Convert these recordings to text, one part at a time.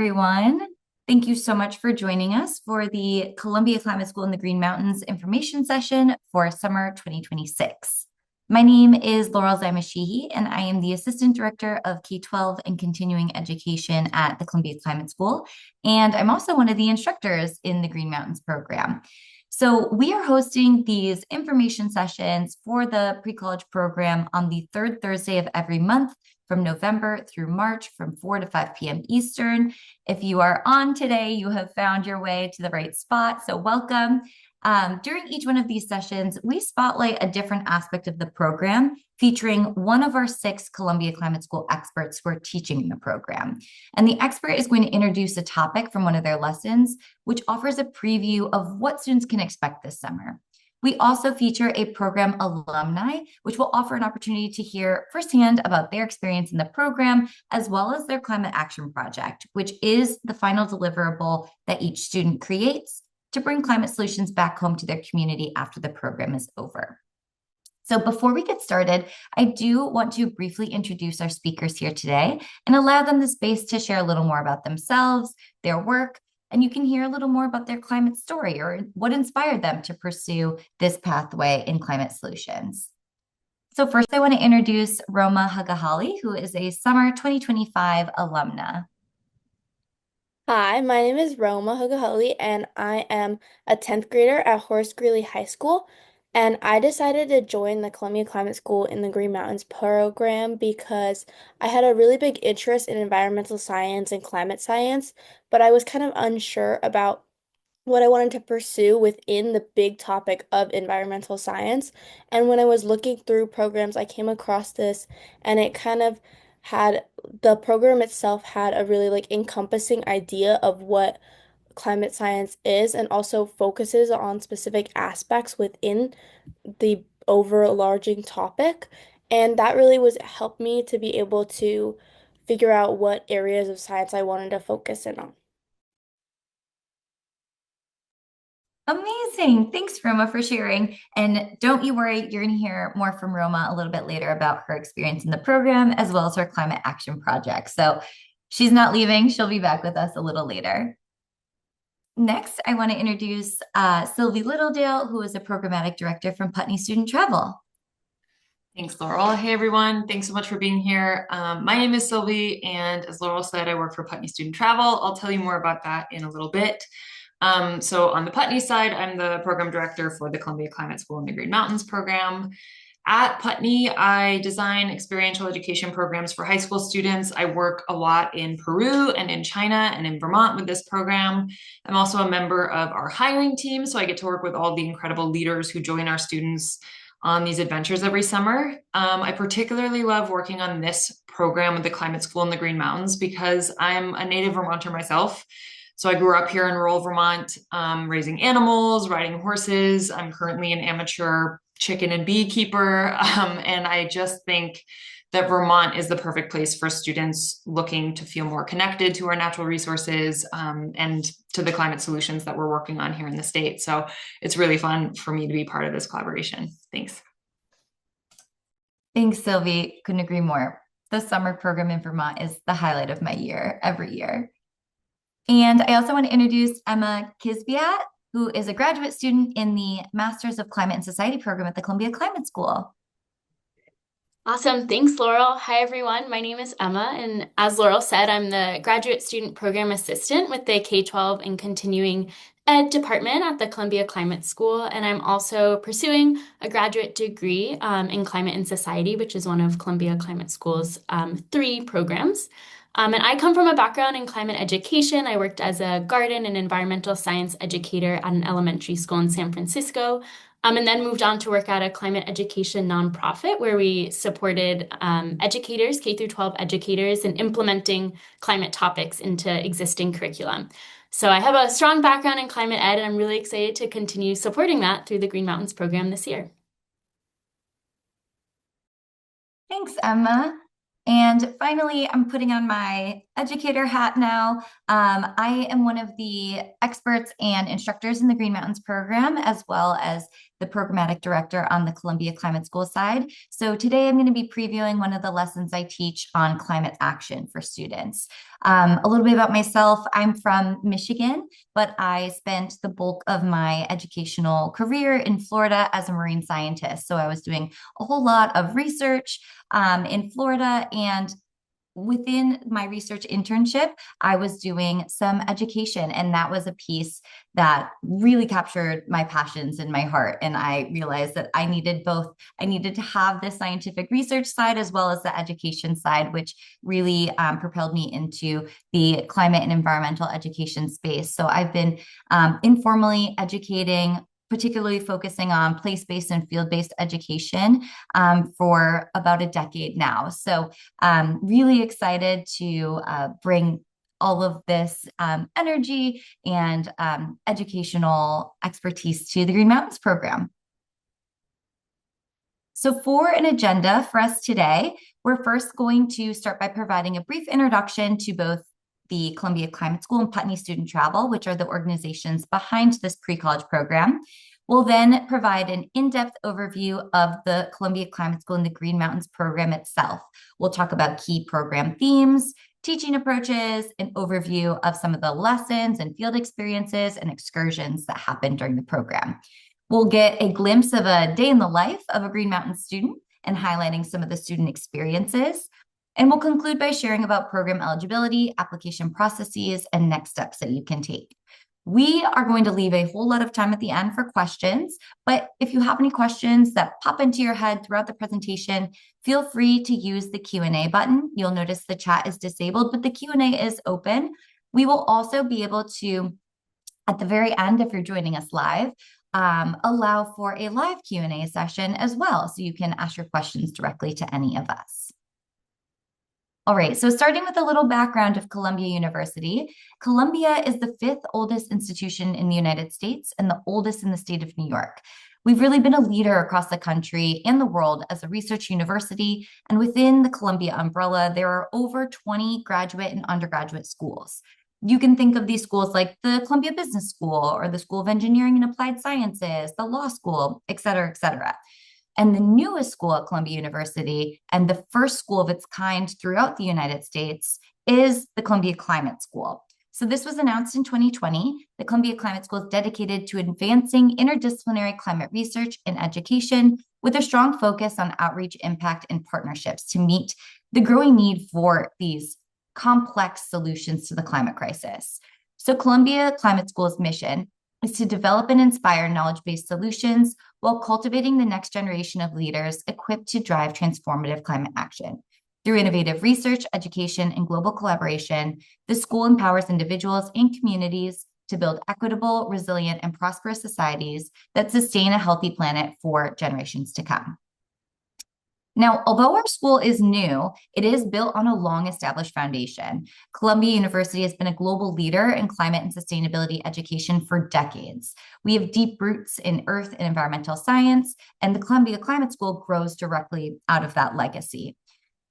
everyone. Thank you so much for joining us for the Columbia Climate School in the Green Mountains information session for summer 2026. My name is Laurel Zaima-Sheehy, and I am the Assistant Director of K-12 and Continuing Education at the Columbia Climate School. And I'm also one of the instructors in the Green Mountains program. So we are hosting these information sessions for the pre-college program on the third Thursday of every month from November through March from 4 to 5 p.m. Eastern. If you are on today, you have found your way to the right spot, so welcome. During each one of these sessions, we spotlight a different aspect of the program, featuring one of our 6 Columbia Climate School experts who are teaching the program. And the expert is going to introduce a topic from one of their lessons, which offers a preview of what students can expect this summer. We also feature a program alumni, which will offer an opportunity to hear firsthand about their experience in the program, as well as their climate action project, which is the final deliverable that each student creates to bring climate solutions back home to their community after the program is over. So before we get started, I do want to briefly introduce our speakers here today and allow them the space to share a little more about themselves, their work, and you can hear a little more about their climate story or what inspired them to pursue this pathway in climate solutions. So first, I want to introduce Roma Huggahalli, who is a summer 2025 alumna. Hi, my name is Roma Huggahalli, and I am a 10th grader at Horace Greeley High School. And I decided to join the Columbia Climate School in the Green Mountains program because I had a really big interest in environmental science and climate science, but I was kind of unsure about what I wanted to pursue within the big topic of environmental science. And when I was looking through programs, I came across this, and it kind of had the program itself had a really encompassing idea of what climate science is and also focuses on specific aspects within the overarching topic. And that really was helped me to be able to figure out what areas of science I wanted to focus in on. Amazing. Thanks, Roma, for sharing. And don't you worry, you're going to hear more from Roma a little bit later about her experience in the program as well as her climate action project. So she's not leaving. She'll be back with us a little later. Next, I want to introduce Sylvie Littledale, who is a programmatic director from Putney Student Travel. Thanks, Laurel. Hey, everyone. Thanks so much for being here. My name is Sylvie, and as Laurel said, I work for Putney Student Travel. I'll tell you more about that in a little bit. So on the Putney side, I'm the program director for the Columbia Climate School in the Green Mountains program. At Putney, I design experiential education programs for high school students. I work a lot in Peru and in China and in Vermont with this program. I'm also a member of our hiring team, so I get to work with all the incredible leaders who join our students on these adventures every summer. I particularly love working on this program with the Climate School in the Green Mountains because I'm a native Vermonter myself. So I grew up here in rural Vermont, raising animals, riding horses. I'm currently an amateur chicken and bee keeper. And I just think that Vermont is the perfect place for students looking to feel more connected to our natural resources and to the climate solutions that we're working on here in the state. So it's really fun for me to be part of this collaboration. Thanks. Thanks, Sylvie. Couldn't agree more. The summer program in Vermont is the highlight of my year every year. And I also want to introduce Emma Kisbiat, who is a graduate student in the Masters of Climate and Society program at the Columbia Climate School. Awesome. Thanks, Laurel. Hi, everyone. My name is Emma, and as Laurel said, I'm the graduate student program assistant with the K-12 and Continuing Ed department at the Columbia Climate School, and I'm also pursuing a graduate degree in Climate and Society, which is one of Columbia Climate School's 3 programs. And I come from a background in climate education. I worked as a garden and environmental science educator at an elementary school in San Francisco, and then moved on to work at a climate education nonprofit where we supported educators, K through 12 educators, in implementing climate topics into existing curriculum. So I have a strong background in climate ed, and I'm really excited to continue supporting that through the Green Mountains program this year. Thanks, Emma. And finally, I'm putting on my educator hat now. I am one of the experts and instructors in the Green Mountains program, as well as the programmatic director on the Columbia Climate School side. So today I'm going to be previewing one of the lessons I teach on climate action for students. A little bit about myself. I'm from Michigan, but I spent the bulk of my educational career in Florida as a marine scientist. So I was doing a whole lot of research in Florida, and within my research internship, I was doing some education, and that was a piece that really captured my passions in my heart. And I realized that I needed both. I needed to have the scientific research side as well as the education side, which really propelled me into the climate and environmental education space. So I've been informally educating, particularly focusing on place-based and field-based education for about a decade now. So really excited to bring all of this energy and educational expertise to the Green Mountains program. So for an agenda for us today, we're first going to start by providing a brief introduction to both the Columbia Climate School and Putney Student Travel, which are the organizations behind this pre-college program. We'll then provide an in-depth overview of the Columbia Climate School and the Green Mountains program itself. We'll talk about key program themes, teaching approaches, an overview of some of the lessons and field experiences and excursions that happen during the program. We'll get a glimpse of a day in the life of a Green Mountains student and highlighting some of the student experiences. And we'll conclude by sharing about program eligibility, application processes, and next steps that you can take. We are going to leave a whole lot of time at the end for questions, but if you have any questions that pop into your head throughout the presentation, feel free to use the Q&A button. You'll notice the chat is disabled, but the Q&A is open. We will also be able to, at the very end, if you're joining us live, allow for a live Q&A session as well, so you can ask your questions directly to any of us. All right, so starting with a little background of Columbia University, Columbia is the 5th oldest institution in the United States and the oldest in the state of New York. We've really been a leader across the country and the world as a research university, and within the Columbia umbrella, there are over 20 graduate and undergraduate schools. You can think of these schools like the Columbia Business School or the School of Engineering and Applied Sciences, the Law School, et cetera, et cetera. And the newest school at Columbia University, and the first school of its kind throughout the United States, is the Columbia Climate School. So this was announced in 2020. The Columbia Climate School is dedicated to advancing interdisciplinary climate research and education with a strong focus on outreach, impact, and partnerships to meet the growing need for these complex solutions to the climate crisis. So Columbia Climate School's mission is to develop and inspire knowledge-based solutions while cultivating the next generation of leaders equipped to drive transformative climate action. Through innovative research, education, and global collaboration, the school empowers individuals and communities to build equitable, resilient, and prosperous societies that sustain a healthy planet for generations to come. Now, although our school is new, it is built on a long-established foundation. Columbia University has been a global leader in climate and sustainability education for decades. We have deep roots in earth and environmental science, and the Columbia Climate School grows directly out of that legacy.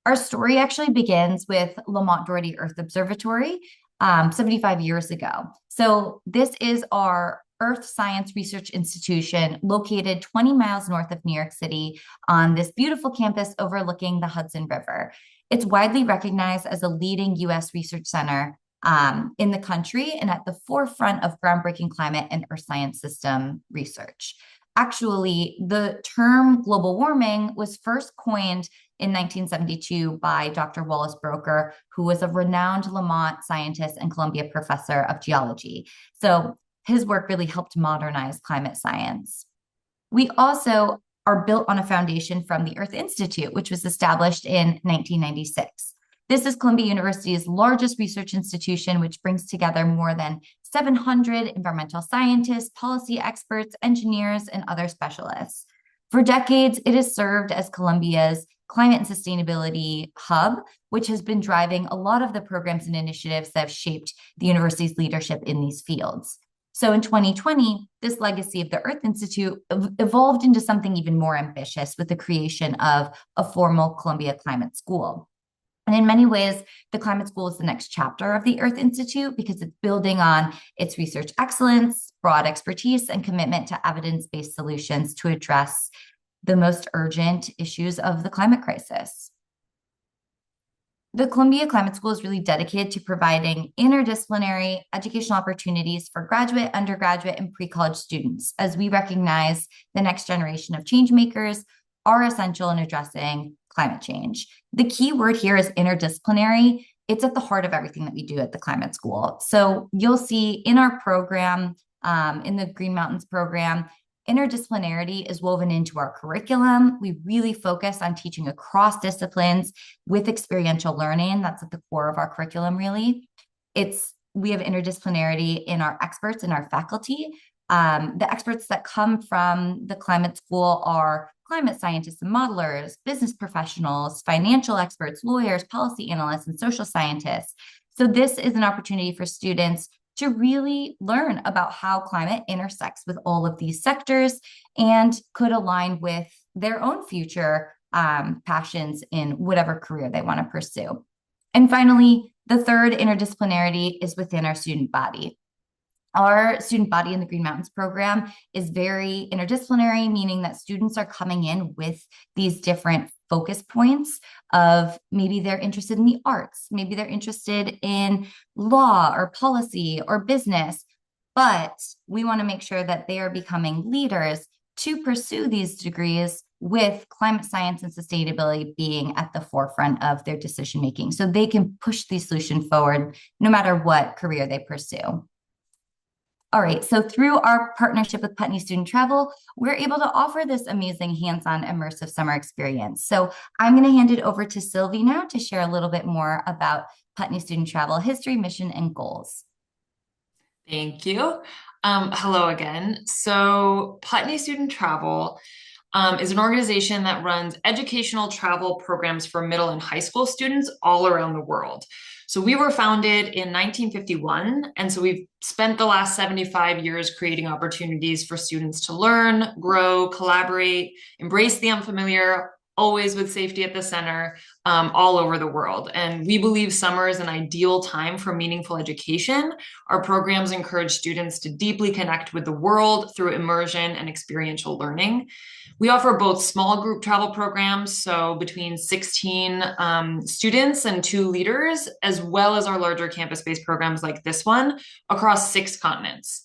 Our story actually begins with Lamont Doherty Earth Observatory 75 years ago. So this is our Earth Science Research Institution located 20 miles north of New York City on this beautiful campus overlooking the Hudson River. It's widely recognized as a leading U.S. research center in the country and at the forefront of groundbreaking climate and earth science system research. Actually, the term global warming was first coined in 1972 by Dr. Wallace Broecker, who was a renowned Lamont scientist and Columbia professor of geology. So his work really helped modernize climate science. We also are built on a foundation from the Earth Institute, which was established in 1996. This is Columbia University's largest research institution, which brings together more than 700 environmental scientists, policy experts, engineers, and other specialists. For decades, it has served as Columbia's climate and sustainability hub, which has been driving a lot of the programs and initiatives that have shaped the university's leadership in these fields. So in 2020, this legacy of the Earth Institute evolved into something even more ambitious with the creation of a formal Columbia Climate School. And in many ways, the Climate School is the next chapter of the Earth Institute because it's building on its research excellence, broad expertise, and commitment to evidence-based solutions to address the most urgent issues of the climate crisis. The Columbia Climate School is really dedicated to providing interdisciplinary educational opportunities for graduate, undergraduate, and pre-college students, as we recognize the next generation of change makers are essential in addressing climate change. The key word here is interdisciplinary. It's at the heart of everything that we do at the Climate School. So you'll see in our program, in the Green Mountains program, interdisciplinarity is woven into our curriculum. We really focus on teaching across disciplines with experiential learning. That's at the core of our curriculum, really. We have interdisciplinarity in our experts and our faculty. The experts that come from the Climate School are climate scientists and modelers, business professionals, financial experts, lawyers, policy analysts, and social scientists. So this is an opportunity for students to really learn about how climate intersects with all of these sectors and could align with their own future passions in whatever career they want to pursue. And finally, the third interdisciplinarity is within our student body. Our student body in the Green Mountains program is very interdisciplinary, meaning that students are coming in with these different focus points of maybe they're interested in the arts, maybe they're interested in law or policy or business, but we want to make sure that they are becoming leaders to pursue these degrees with climate science and sustainability being at the forefront of their decision making, so they can push the solution forward no matter what career they pursue. All right, so through our partnership with Putney Student Travel, we're able to offer this amazing hands-on immersive summer experience. So I'm going to hand it over to Sylvie now to share a little bit more about Putney Student Travel history, mission, and goals. Thank you. Hello again. So Putney Student Travel is an organization that runs educational travel programs for middle and high school students all around the world. So we were founded in 1951, and so we've spent the last 75 years creating opportunities for students to learn, grow, collaborate, embrace the unfamiliar, always with safety at the center, all over the world. And we believe summer is an ideal time for meaningful education. Our programs encourage students to deeply connect with the world through immersion and experiential learning. We offer both small group travel programs, so between 16 students and 2 leaders, as well as our larger campus-based programs like this one across 6 continents.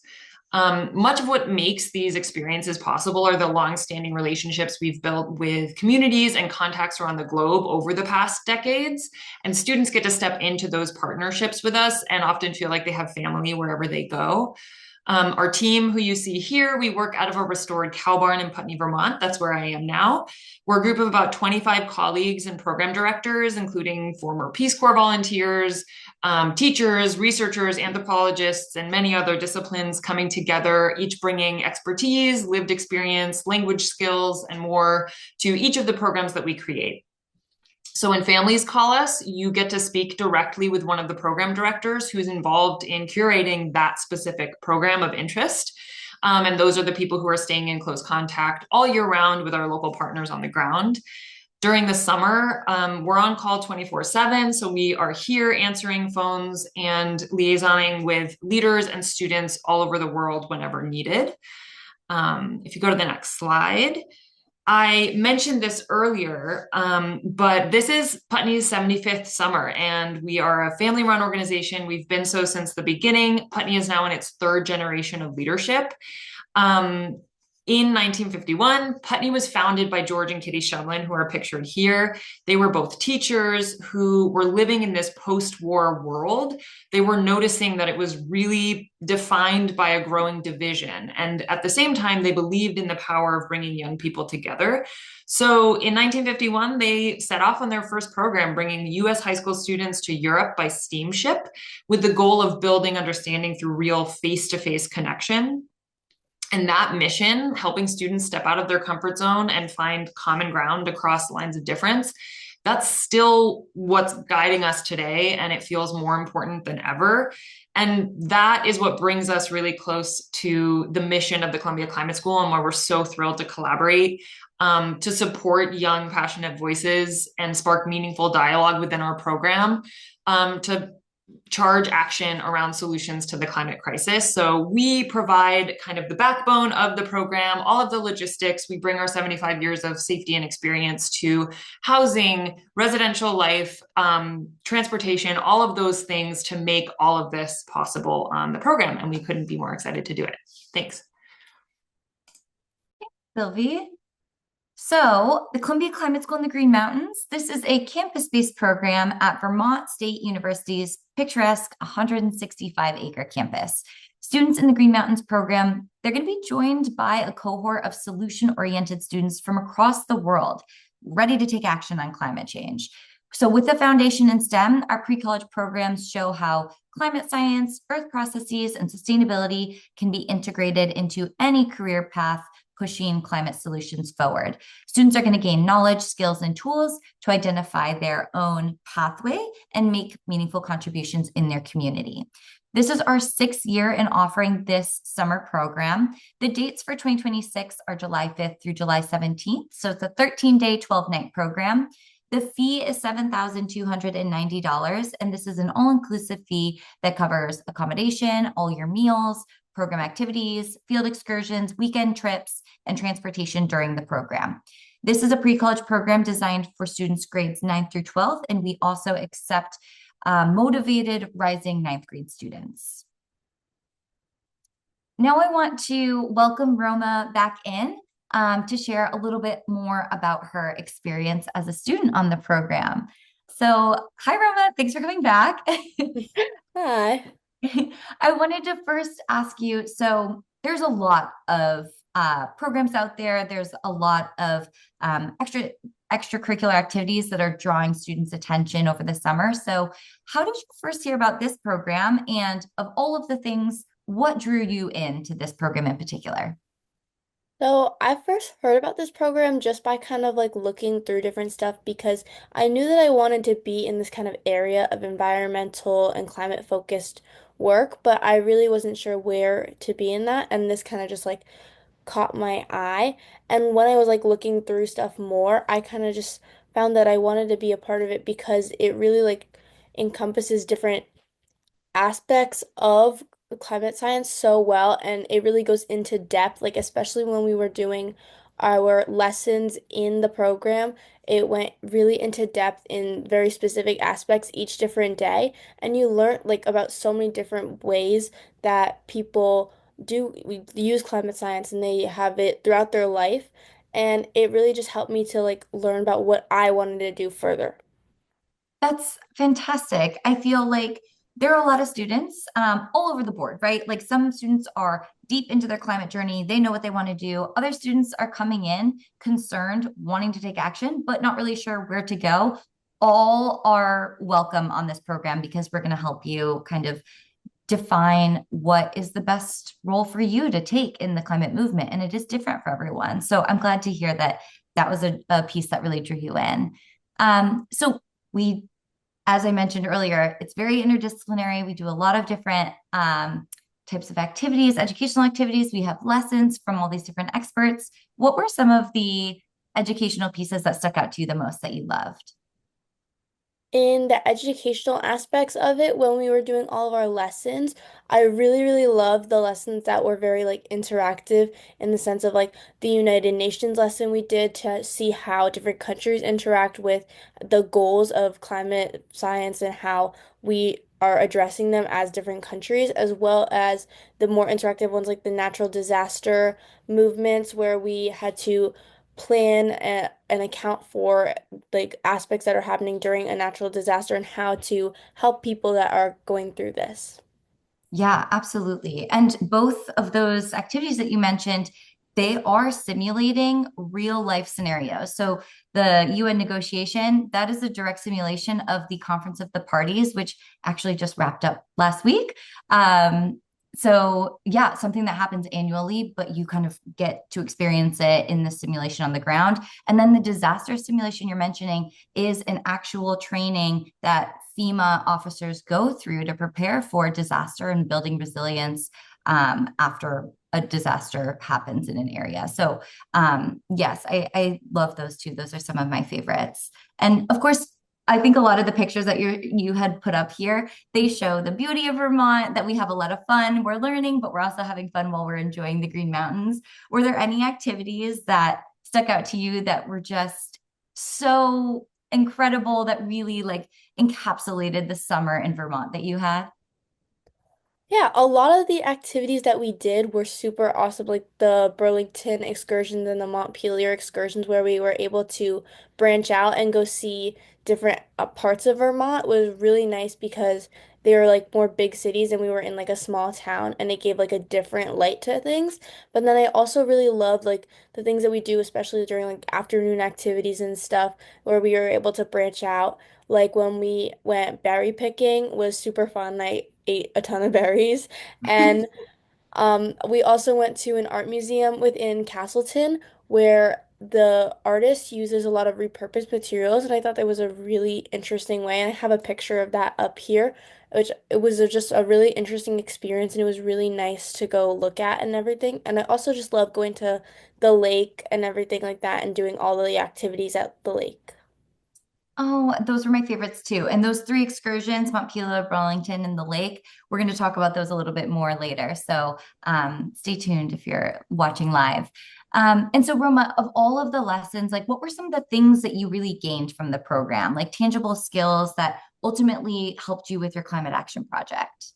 Much of what makes these experiences possible are the long-standing relationships we've built with communities and contacts around the globe over the past decades. And students get to step into those partnerships with us and often feel like they have family wherever they go. Our team, who you see here, we work out of a restored cow barn in Putney, Vermont. That's where I am now. We're a group of about 25 colleagues and program directors, including former Peace Corps volunteers, teachers, researchers, anthropologists, and many other disciplines coming together, each bringing expertise, lived experience, language skills, and more to each of the programs that we create. So when families call us, you get to speak directly with one of the program directors who's involved in curating that specific program of interest. And those are the people who are staying in close contact all year round with our local partners on the ground. During the summer, we're on call 24/7. So we are here answering phones and liaisoning with leaders and students all over the world whenever needed. If you go to the next slide. I mentioned this earlier, but this is Putney's 75th summer, and we are a family-run organization. We've been so since the beginning. Putney is now in its 3rd generation of leadership. In 1951, Putney was founded by George and Kitty Shumlin, who are pictured here. They were both teachers who were living in this post-war world. They were noticing that it was really defined by a growing division. And at the same time, they believed in the power of bringing young people together. So in 1951, they set off on their first program, bringing U.S. high school students to Europe by steamship, with the goal of building understanding through real face-to-face connection. And that mission, helping students step out of their comfort zone and find common ground across lines of difference, that's still what's guiding us today, and it feels more important than ever. And that is what brings us really close to the mission of the Columbia Climate School, and why we're so thrilled to collaborate to support young, passionate voices and spark meaningful dialogue within our program, to charge action around solutions to the climate crisis. So we provide kind of the backbone of the program, all of the logistics. We bring our 75 years of safety and experience to housing, residential life, transportation, all of those things to make all of this possible on the program. And we couldn't be more excited to do it. Thanks. Sylvie. So the Columbia Climate School in the Green Mountains, this is a campus-based program at Vermont State University's picturesque 165-acre campus. Students in the Green Mountains program, they're going to be joined by a cohort of solution-oriented students from across the world, ready to take action on climate change. So with the foundation in STEM, our pre-college programs show how climate science, earth processes, and sustainability can be integrated into any career path, pushing climate solutions forward. Students are going to gain knowledge, skills, and tools to identify their own pathway and make meaningful contributions in their community. This is our 6th year in offering this summer program. The dates for 2026 are July 5th through July 17th. So it's a 13-day, 12-night program. The fee is $7,290, and this is an all-inclusive fee that covers accommodation, all your meals, program activities, field excursions, weekend trips, and transportation during the program. This is a pre-college program designed for students grades 9th through 12th, and we also accept motivated rising 9th grade students. Now I want to welcome Roma back in to share a little bit more about her experience as a student on the program. So, hi Roma, thanks for coming back. Hi. I wanted to first ask you, so there's a lot of programs out there. There's a lot of extracurricular activities that are drawing students' attention over the summer. So how did you first hear about this program? And of all of the things, what drew you into this program in particular? So I first heard about this program just by kind of like looking through different stuff because I knew that I wanted to be in this kind of area of environmental and climate focused work, but I really wasn't sure where to be in that. And this kind of just like caught my eye. And when I was like looking through stuff more, I kind of just found that I wanted to be a part of it because it really like encompasses different aspects of climate science so well, and it really goes into depth, like especially when we were doing our lessons in the program, it went really into depth in very specific aspects each different day, and you learn like about so many different ways that people do we use climate science and they have it throughout their life, and it really just helped me to like learn about what I wanted to do further. That's fantastic. I feel like there are a lot of students all over the board, right? Like some students are deep into their climate journey. They know what they want to do. Other students are coming in concerned, wanting to take action, but not really sure where to go. All are welcome on this program because we're going to help you kind of define what is the best role for you to take in the climate movement. And it is different for everyone. So I'm glad to hear that that was a piece that really drew you in. So we, as I mentioned earlier, it's very interdisciplinary. We do a lot of different types of activities, educational activities. We have lessons from all these different experts. What were some of the educational pieces that stuck out to you the most that you loved? In the educational aspects of it, when we were doing all of our lessons, I really, really loved the lessons that were very like interactive in the sense of like the United Nations lesson we did to see how different countries interact with the goals of climate science and how we are addressing them as different countries, as well as the more interactive ones like the natural disaster movements where we had to plan and account for like aspects that are happening during a natural disaster and how to help people that are going through this. Yeah, absolutely. And both of those activities that you mentioned, they are simulating real life scenarios. So the UN negotiation, that is a direct simulation of the Conference of the Parties, which actually just wrapped up last week. So yeah, something that happens annually, but you kind of get to experience it in the simulation on the ground. And then the disaster simulation you're mentioning is an actual training that FEMA officers go through to prepare for disaster and building resilience after a disaster happens in an area. So yes, I love those two. Those are some of my favorites. And of course, I think a lot of the pictures that you had put up here, they show the beauty of Vermont, that we have a lot of fun. We're learning, but we're also having fun while we're enjoying the Green Mountains. Were there any activities that stuck out to you that were just so incredible that really like encapsulated the summer in Vermont that you had? Yeah, a lot of the activities that we did were super awesome, like the Burlington excursions and the Montpelier excursions, where we were able to branch out and go see different parts of Vermont was really nice because they were like more big cities and we were in like a small town and it gave like a different light to things. But then I also really loved like the things that we do, especially during like afternoon activities and stuff, where we were able to branch out. Like when we went berry picking was super fun. I ate a ton of berries. And we also went to an art museum within Castleton where the artist uses a lot of repurposed materials, and I thought that was a really interesting way. And I have a picture of that up here, which it was just a really interesting experience, and it was really nice to go look at and everything. And I also just love going to the lake and everything like that and doing all of the activities at the lake. Oh, those were my favorites too. And those three excursions, Montpelier, Burlington, and the lake, we're going to talk about those a little bit more later. So stay tuned if you're watching live. And so, Roma, of all of the lessons, like what were some of the things that you really gained from the program, like tangible skills that ultimately helped you with your climate action project?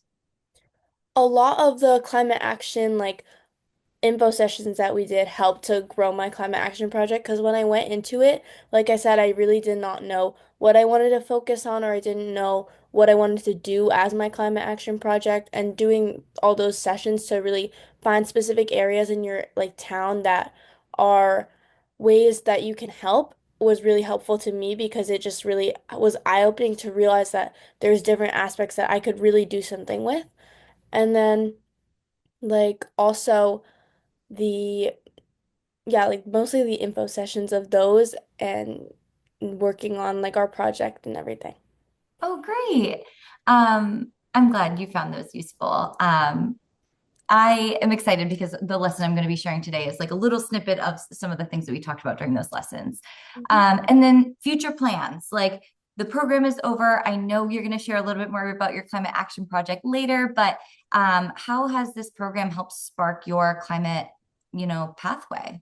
A lot of the climate action, like info sessions that we did helped to grow my climate action project because when I went into it, like I said, I really did not know what I wanted to focus on or I didn't know what I wanted to do as my climate action project and doing all those sessions to really find specific areas in your like town that are ways that you can help was really helpful to me because it just really was eye-opening to realize that there's different aspects that I could really do something with. And then like also the yeah, like mostly the info sessions of those and working on like our project and everything. Oh, great. I'm glad you found those useful. I am excited because the lesson I'm going to be sharing today is like a little snippet of some of the things that we talked about during those lessons. Mhm. And then future plans, like the program is over. I know you're going to share a little bit more about your climate action project later, but how has this program helped spark your climate, pathway?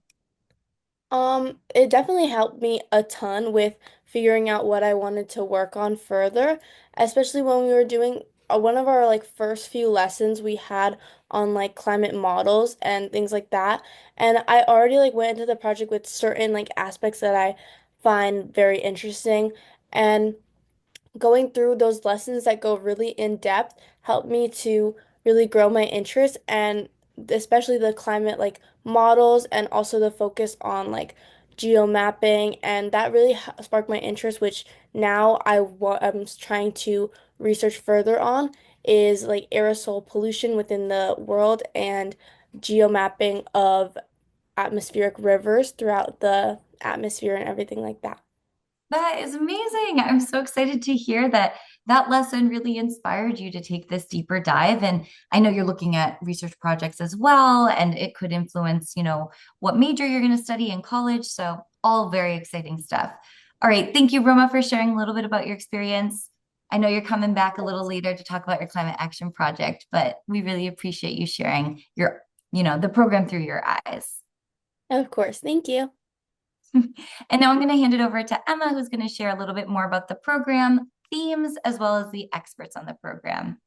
It definitely helped me a ton with figuring out what I wanted to work on further, especially when we were doing one of our like first few lessons we had on like climate models and things like that. And I already like went into the project with certain like aspects that I find very interesting. And going through those lessons that go really in depth helped me to really grow my interest and especially the climate like models and also the focus on like geomapping and that really sparked my interest which now I'm trying to research further on is like aerosol pollution within the world and geomapping of atmospheric rivers throughout the atmosphere and everything like that. That is amazing. I'm so excited to hear that that lesson really inspired you to take this deeper dive. And I know you're looking at research projects as well, and it could influence, what major you're going to study in college. So all very exciting stuff. All right. Thank you, Roma, for sharing a little bit about your experience. I know you're coming back a little later to talk about your climate action project, but we really appreciate you sharing the program through your eyes. Of course, thank you. And now I'm going to hand it over to Emma, who's going to share a little bit more about the program themes as well as the experts on the program.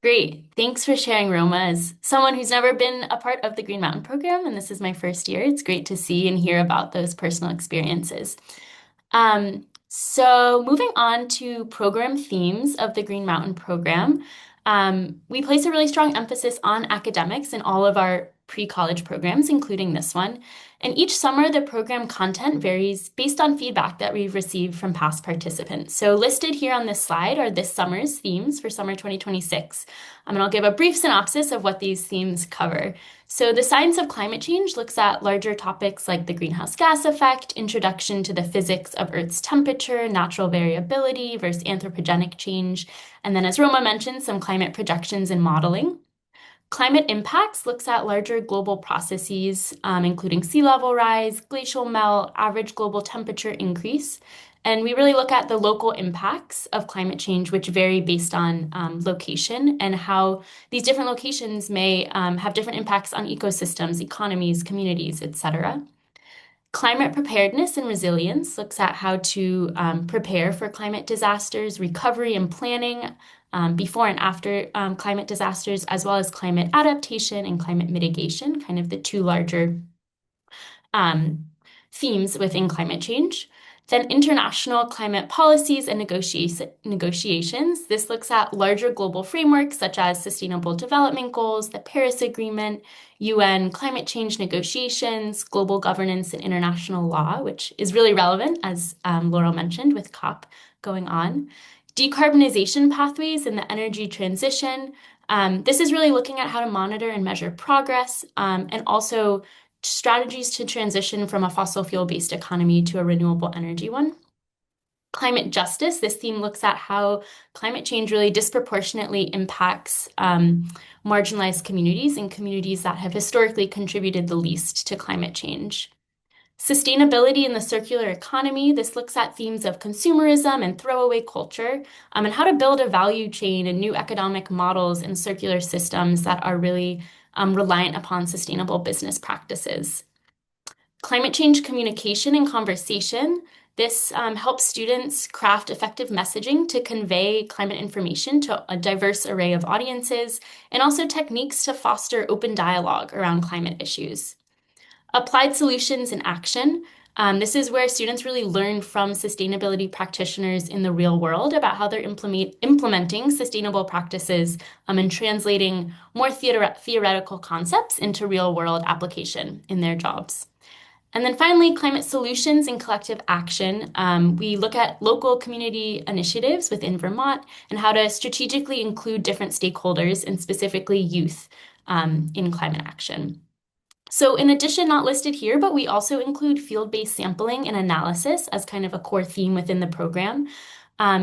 Great. Thanks for sharing, Roma. As someone who's never been a part of the Green Mountain program, and this is my first year, it's great to see and hear about those personal experiences. So moving on to program themes of the Green Mountain program, we place a really strong emphasis on academics in all of our pre-college programs, including this one. And each summer, the program content varies based on feedback that we've received from past participants. So listed here on this slide are this summer's themes for summer 2026. And I'll give a brief synopsis of what these themes cover. So the science of climate change looks at larger topics like the greenhouse gas effect, introduction to the physics of Earth's temperature, natural variability versus anthropogenic change, and then as Roma mentioned, some climate projections and modeling. Climate impacts looks at larger global processes, including sea level rise, glacial melt, average global temperature increase. And we really look at the local impacts of climate change, which vary based on location and how these different locations may have different impacts on ecosystems, economies, communities, etc. Climate preparedness and resilience looks at how to prepare for climate disasters, recovery and planning before and after climate disasters, as well as climate adaptation and climate mitigation, kind of the two larger themes within climate change. Then international climate policies and negotiations. This looks at larger global frameworks such as Sustainable Development Goals, the Paris Agreement, UN climate change negotiations, global governance and international law, which is really relevant, as Laurel mentioned, with COP going on. Decarbonization pathways and the energy transition. This is really looking at how to monitor and measure progress, and also strategies to transition from a fossil fuel-based economy to a renewable energy one. Climate justice, this theme looks at how climate change really disproportionately impacts marginalized communities and communities that have historically contributed the least to climate change. Sustainability in the circular economy, this looks at themes of consumerism and throwaway culture, and how to build a value chain and new economic models and circular systems that are really reliant upon sustainable business practices. Climate change communication and conversation. This helps students craft effective messaging to convey climate information to a diverse array of audiences, and also techniques to foster open dialogue around climate issues. Applied solutions in action. This is where students really learn from sustainability practitioners in the real world about how they're implementing sustainable practices and translating more theoretical concepts into real world application in their jobs. And then finally, climate solutions and collective action. We look at local community initiatives within Vermont and how to strategically include different stakeholders and specifically youth in climate action. So in addition, not listed here, but we also include field-based sampling and analysis as kind of a core theme within the program.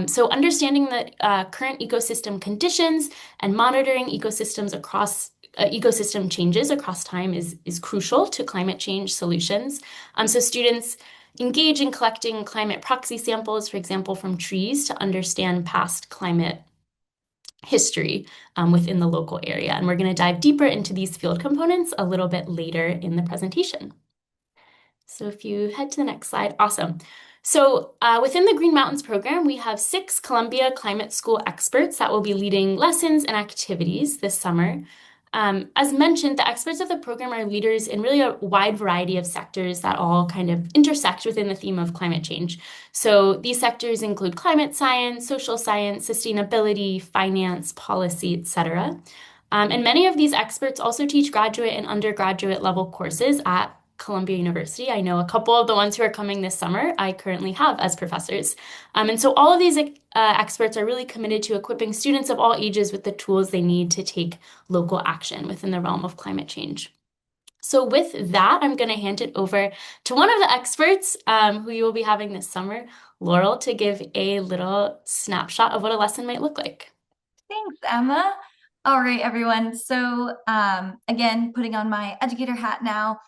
So understanding the current ecosystem conditions and monitoring ecosystems across ecosystem changes across time is crucial to climate change solutions. So students engage in collecting climate proxy samples, for example, from trees to understand past climate history within the local area. And we're going to dive deeper into these field components a little bit later in the presentation. So if you head to the next slide, awesome. So within the Green Mountains program, we have 6 Columbia Climate School experts that will be leading lessons and activities this summer. As mentioned, the experts of the program are leaders in really a wide variety of sectors that all kind of intersect within the theme of climate change. So these sectors include climate science, social science, sustainability, finance, policy, etc. And many of these experts also teach graduate and undergraduate level courses at Columbia University. I know a couple of the ones who are coming this summer I currently have as professors. And so all of these experts are really committed to equipping students of all ages with the tools they need to take local action within the realm of climate change. So with that, I'm going to hand it over to one of the experts who you will be having this summer, Laurel, to give a little snapshot of what a lesson might look like. Thanks, Emma. All right, everyone. So again, putting on my educator hat now,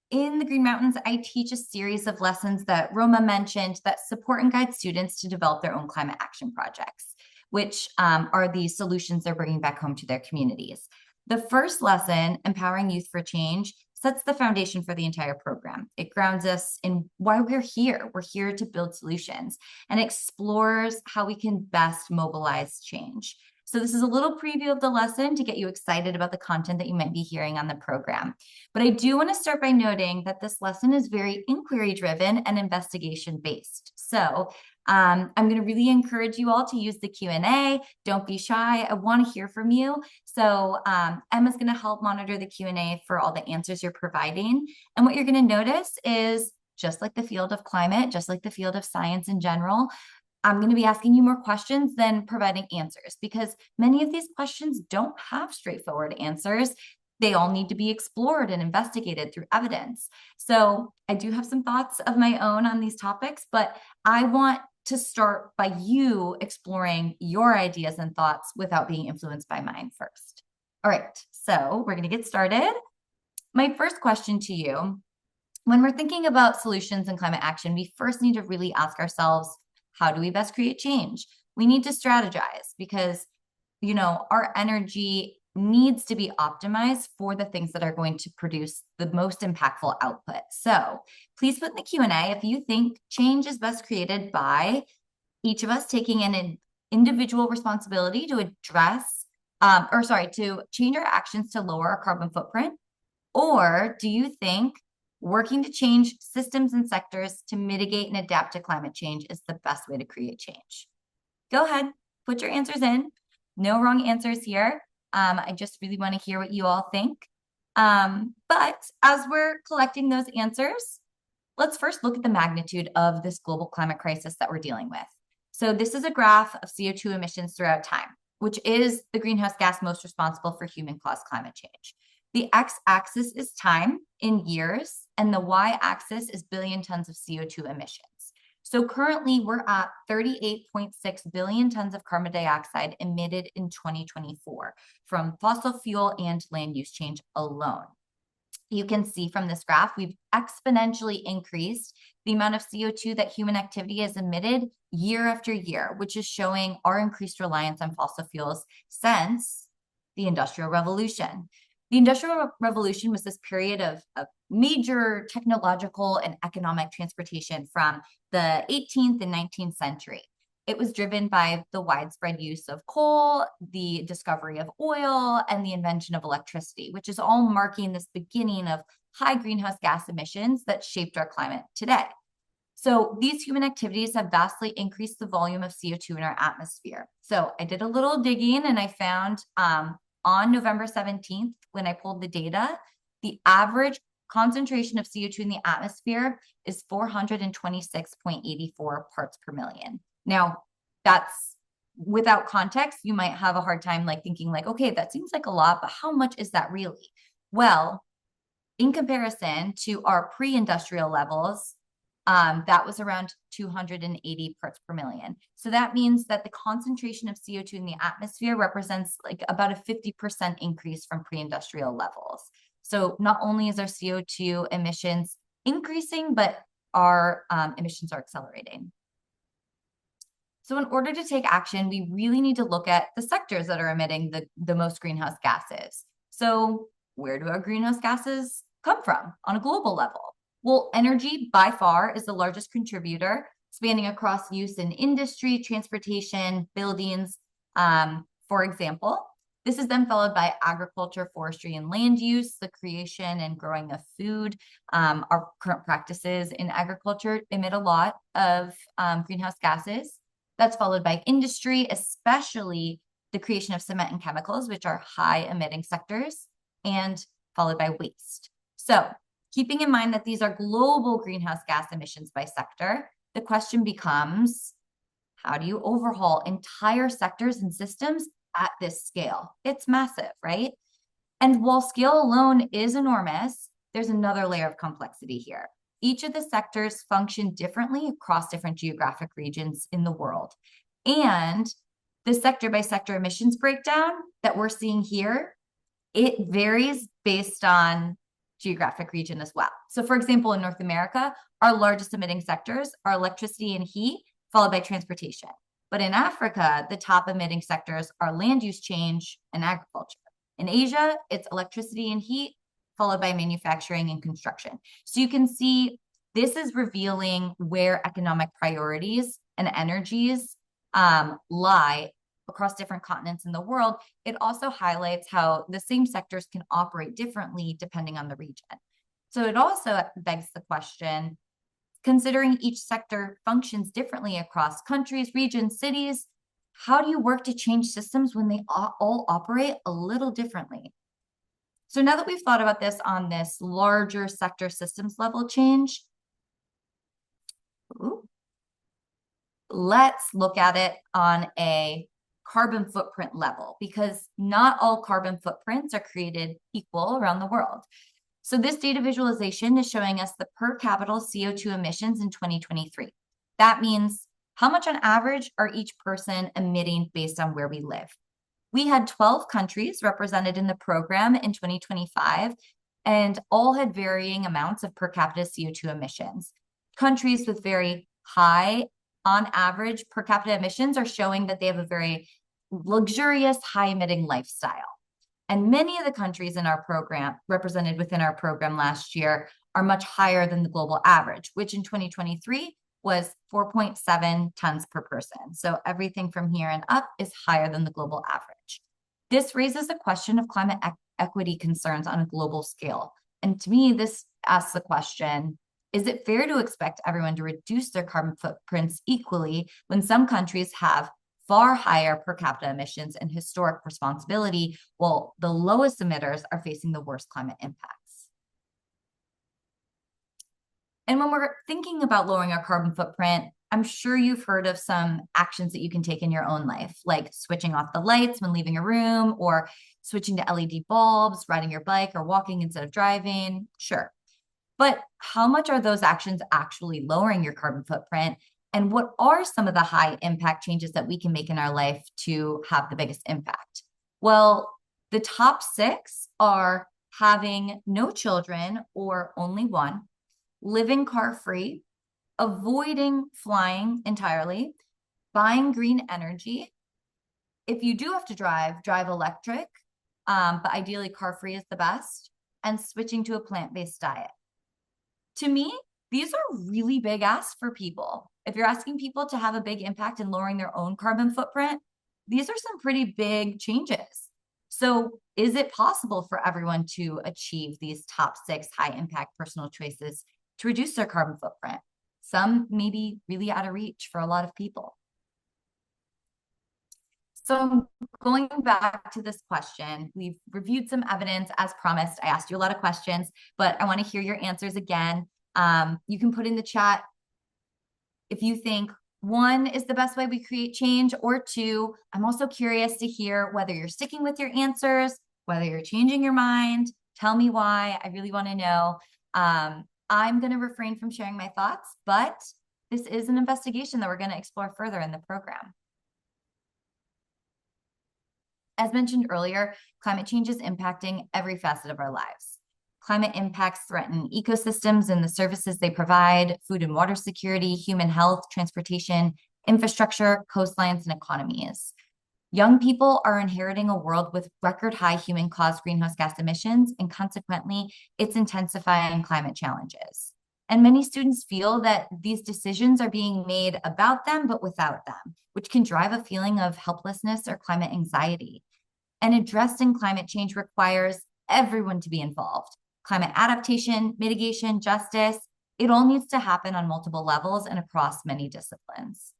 in the Green Mountains, I teach a series of lessons that Roma mentioned that support and guide students to develop their own climate action projects, which are the solutions they're bringing back home to their communities. The first lesson, Empowering Youth for Change, sets the foundation for the entire program. It grounds us in why we're here. We're here to build solutions and explores how we can best mobilize change. So this is a little preview of the lesson to get you excited about the content that you might be hearing on the program. But I do want to start by noting that this lesson is very inquiry-driven and investigation-based. So I'm going to really encourage you all to use the Q&A. Don't be shy. I want to hear from you. So Emma's going to help monitor the Q&A for all the answers you're providing. And what you're going to notice is, just like the field of climate, just like the field of science in general, I'm going to be asking you more questions than providing answers, because many of these questions don't have straightforward answers. They all need to be explored and investigated through evidence. So I do have some thoughts of my own on these topics, but I want to start by you exploring your ideas and thoughts without being influenced by mine first. All right, so we're going to get started. My first question to you: when we're thinking about solutions and climate action, we first need to really ask ourselves, how do we best create change? We need to strategize because, our energy needs to be optimized for the things that are going to produce the most impactful output. So please put in the Q&A if you think change is best created by each of us taking an individual responsibility to address, to change our actions to lower our carbon footprint, or do you think working to change systems and sectors to mitigate and adapt to climate change is the best way to create change? Go ahead, put your answers in. No wrong answers here. I just really want to hear what you all think. But as we're collecting those answers, let's first look at the magnitude of this global climate crisis that we're dealing with. So this is a graph of CO2 emissions throughout time, which is the greenhouse gas most responsible for human-caused climate change. The x-axis is time in years, and the y-axis is billion tons of CO2 emissions. So currently, we're at 38.6 billion tons of carbon dioxide emitted in 2024 from fossil fuel and land use change alone. You can see from this graph, we've exponentially increased the amount of CO2 that human activity has emitted year after year, which is showing our increased reliance on fossil fuels since the Industrial Revolution. The Industrial Revolution was this period of major technological and economic transportation from the 18th and 19th century. It was driven by the widespread use of coal, the discovery of oil, and the invention of electricity, which is all marking this beginning of high greenhouse gas emissions that shaped our climate today. So these human activities have vastly increased the volume of CO2 in our atmosphere. So I did a little digging and I found on November 17th, when I pulled the data, the average concentration of CO2 in the atmosphere is 426.84 parts per million. Now, that's without context. You might have a hard time thinking okay, that seems like a lot, but how much is that really? Well, in comparison to our pre-industrial levels, that was around 280 parts per million. So that means that the concentration of CO2 in the atmosphere represents about a 50% increase from pre-industrial levels. So not only is our CO2 emissions increasing, but our emissions are accelerating. So in order to take action, we really need to look at the sectors that are emitting the most greenhouse gases. So where do our greenhouse gases come from on a global level? Well, energy by far is the largest contributor, spanning across use in industry, transportation, buildings, for example. This is then followed by agriculture, forestry, and land use, the creation and growing of food. Our current practices in agriculture emit a lot of greenhouse gases. That's followed by industry, especially the creation of cement and chemicals, which are high emitting sectors, and followed by waste. So keeping in mind that these are global greenhouse gas emissions by sector, the question becomes, how do you overhaul entire sectors and systems at this scale? It's massive, right? And while scale alone is enormous, there's another layer of complexity here. Each of the sectors function differently across different geographic regions in the world. And the sector by sector emissions breakdown that we're seeing here, it varies based on geographic region as well. So for example, in North America, our largest emitting sectors are electricity and heat, followed by transportation. But in Africa, the top emitting sectors are land use change and agriculture. In Asia, it's electricity and heat, followed by manufacturing and construction. So you can see this is revealing where economic priorities and energies lie across different continents in the world, it also highlights how the same sectors can operate differently depending on the region. So it also begs the question, considering each sector functions differently across countries, regions, cities, how do you work to change systems when they all operate a little differently? So now that we've thought about this on this larger sector systems level change, let's look at it on a carbon footprint level, because not all carbon footprints are created equal around the world. So this data visualization is showing us the per capita CO2 emissions in 2023. That means how much on average are each person emitting based on where we live. We had 12 countries represented in the program in 2025, and all had varying amounts of per capita CO2 emissions. Countries with very high, on average, per capita emissions are showing that they have a very luxurious, high-emitting lifestyle. And many of the countries in our program, represented within our program last year, are much higher than the global average, which in 2023 was 4.7 tons per person. So everything from here and up is higher than the global average. This raises a question of climate equity concerns on a global scale. And to me, this asks the question, is it fair to expect everyone to reduce their carbon footprints equally when some countries have far higher per capita emissions and historic responsibility, while the lowest emitters are facing the worst climate impacts? And when we're thinking about lowering our carbon footprint, I'm sure you've heard of some actions that you can take in your own life, like switching off the lights when leaving a room, or switching to LED bulbs, riding your bike, or walking instead of driving. Sure. But how much are those actions actually lowering your carbon footprint? And what are some of the high impact changes that we can make in our life to have the biggest impact? Well, the top 6 are having no children or only one, living car-free, avoiding flying entirely, buying green energy. If you do have to drive electric, but ideally car-free is the best, and switching to a plant-based diet. To me, these are really big asks for people. If you're asking people to have a big impact in lowering their own carbon footprint, these are some pretty big changes. So is it possible for everyone to achieve these top 6 high impact personal choices to reduce their carbon footprint? Some may be really out of reach for a lot of people. So going back to this question, we've reviewed some evidence as promised. I asked you a lot of questions, but I want to hear your answers again. You can put in the chat if you think 1 is the best way we create change, or 2, I'm also curious to hear whether you're sticking with your answers, whether you're changing your mind. Tell me why. I really want to know. I'm going to refrain from sharing my thoughts, but this is an investigation that we're going to explore further in the program. As mentioned earlier, climate change is impacting every facet of our lives. Climate impacts threaten ecosystems and the services they provide, food and water security, human health, transportation, infrastructure, coastlines, and economies. Young people are inheriting a world with record high human-caused greenhouse gas emissions, and consequently, it's intensifying climate challenges. And many students feel that these decisions are being made about them, but without them, which can drive a feeling of helplessness or climate anxiety. And addressing climate change requires everyone to be involved. Climate adaptation, mitigation, justice, it all needs to happen on multiple levels and across many disciplines.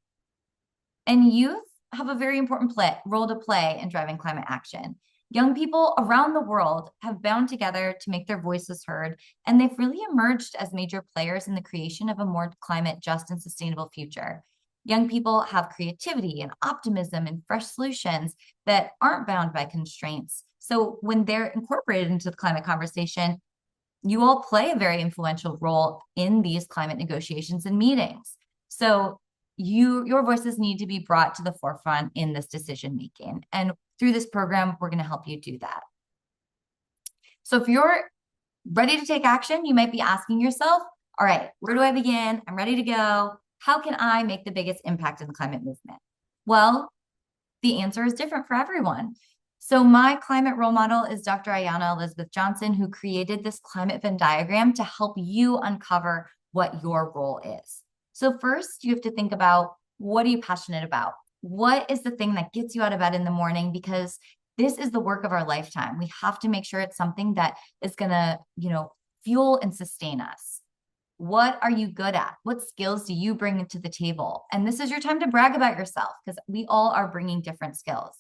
And youth have a very important role to play in driving climate action. Young people around the world have bound together to make their voices heard, and they've really emerged as major players in the creation of a more climate just and sustainable future. Young people have creativity and optimism and fresh solutions that aren't bound by constraints. So when they're incorporated into the climate conversation, you all play a very influential role in these climate negotiations and meetings. So your voices need to be brought to the forefront in this decision making. And through this program, we're going to help you do that. So if you're ready to take action, you might be asking yourself, all right, where do I begin? I'm ready to go. How can I make the biggest impact in the climate movement? Well, the answer is different for everyone. So my climate role model is Dr. Ayanna Elizabeth Johnson, who created this climate Venn diagram to help you uncover what your role is. So first, you have to think about, what are you passionate about? What is the thing that gets you out of bed in the morning? Because this is the work of our lifetime. We have to make sure it's something that is going to, fuel and sustain us. What are you good at? What skills do you bring to the table? And this is your time to brag about yourself, because we all are bringing different skills.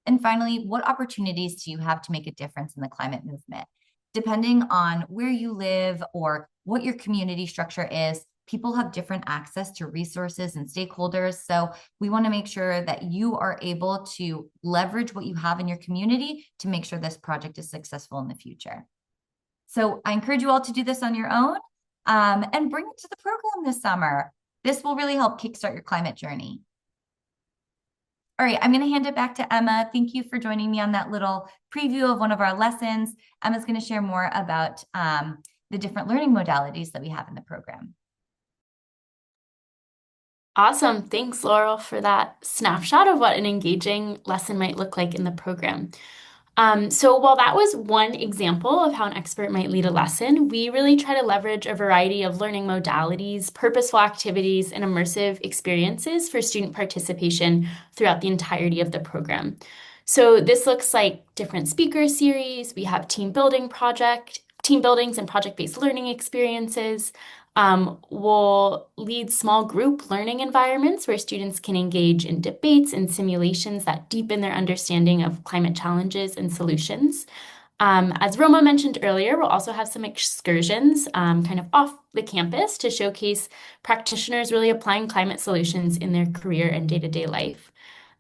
And finally, what opportunities do you have to make a difference in the climate movement? Depending on where you live or what your community structure is, people have different access to resources and stakeholders. So we want to make sure that you are able to leverage what you have in your community to make sure this project is successful in the future. So I encourage you all to do this on your own and bring it to the program this summer. This will really help kickstart your climate journey. All right, I'm going to hand it back to Emma. Thank you for joining me on that little preview of one of our lessons. Emma's going to share more about the different learning modalities that we have in the program. Awesome. Thanks, Laurel, for that snapshot of what an engaging lesson might look like in the program. So while that was one example of how an expert might lead a lesson, we really try to leverage a variety of learning modalities, purposeful activities, and immersive experiences for student participation throughout the entirety of the program. So this looks like different speaker series. We have team buildings and project-based learning experiences. We'll lead small group learning environments where students can engage in debates and simulations that deepen their understanding of climate challenges and solutions. As Roma mentioned earlier, we'll also have some excursions kind of off the campus to showcase practitioners really applying climate solutions in their career and day-to-day life.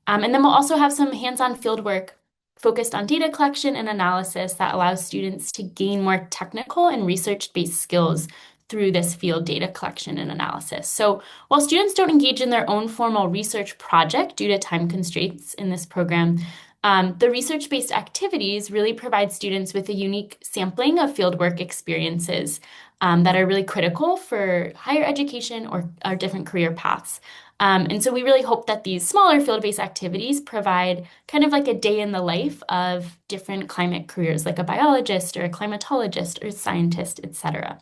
And then we'll also have some hands-on fieldwork focused on data collection and analysis that allows students to gain more technical and research-based skills through this field data collection and analysis. So while students don't engage in their own formal research project due to time constraints in this program, the research-based activities really provide students with a unique sampling of fieldwork experiences that are really critical for higher education or different career paths. And so we really hope that these smaller field-based activities provide kind of like a day in the life of different climate careers, like a biologist or a climatologist or scientist, etc.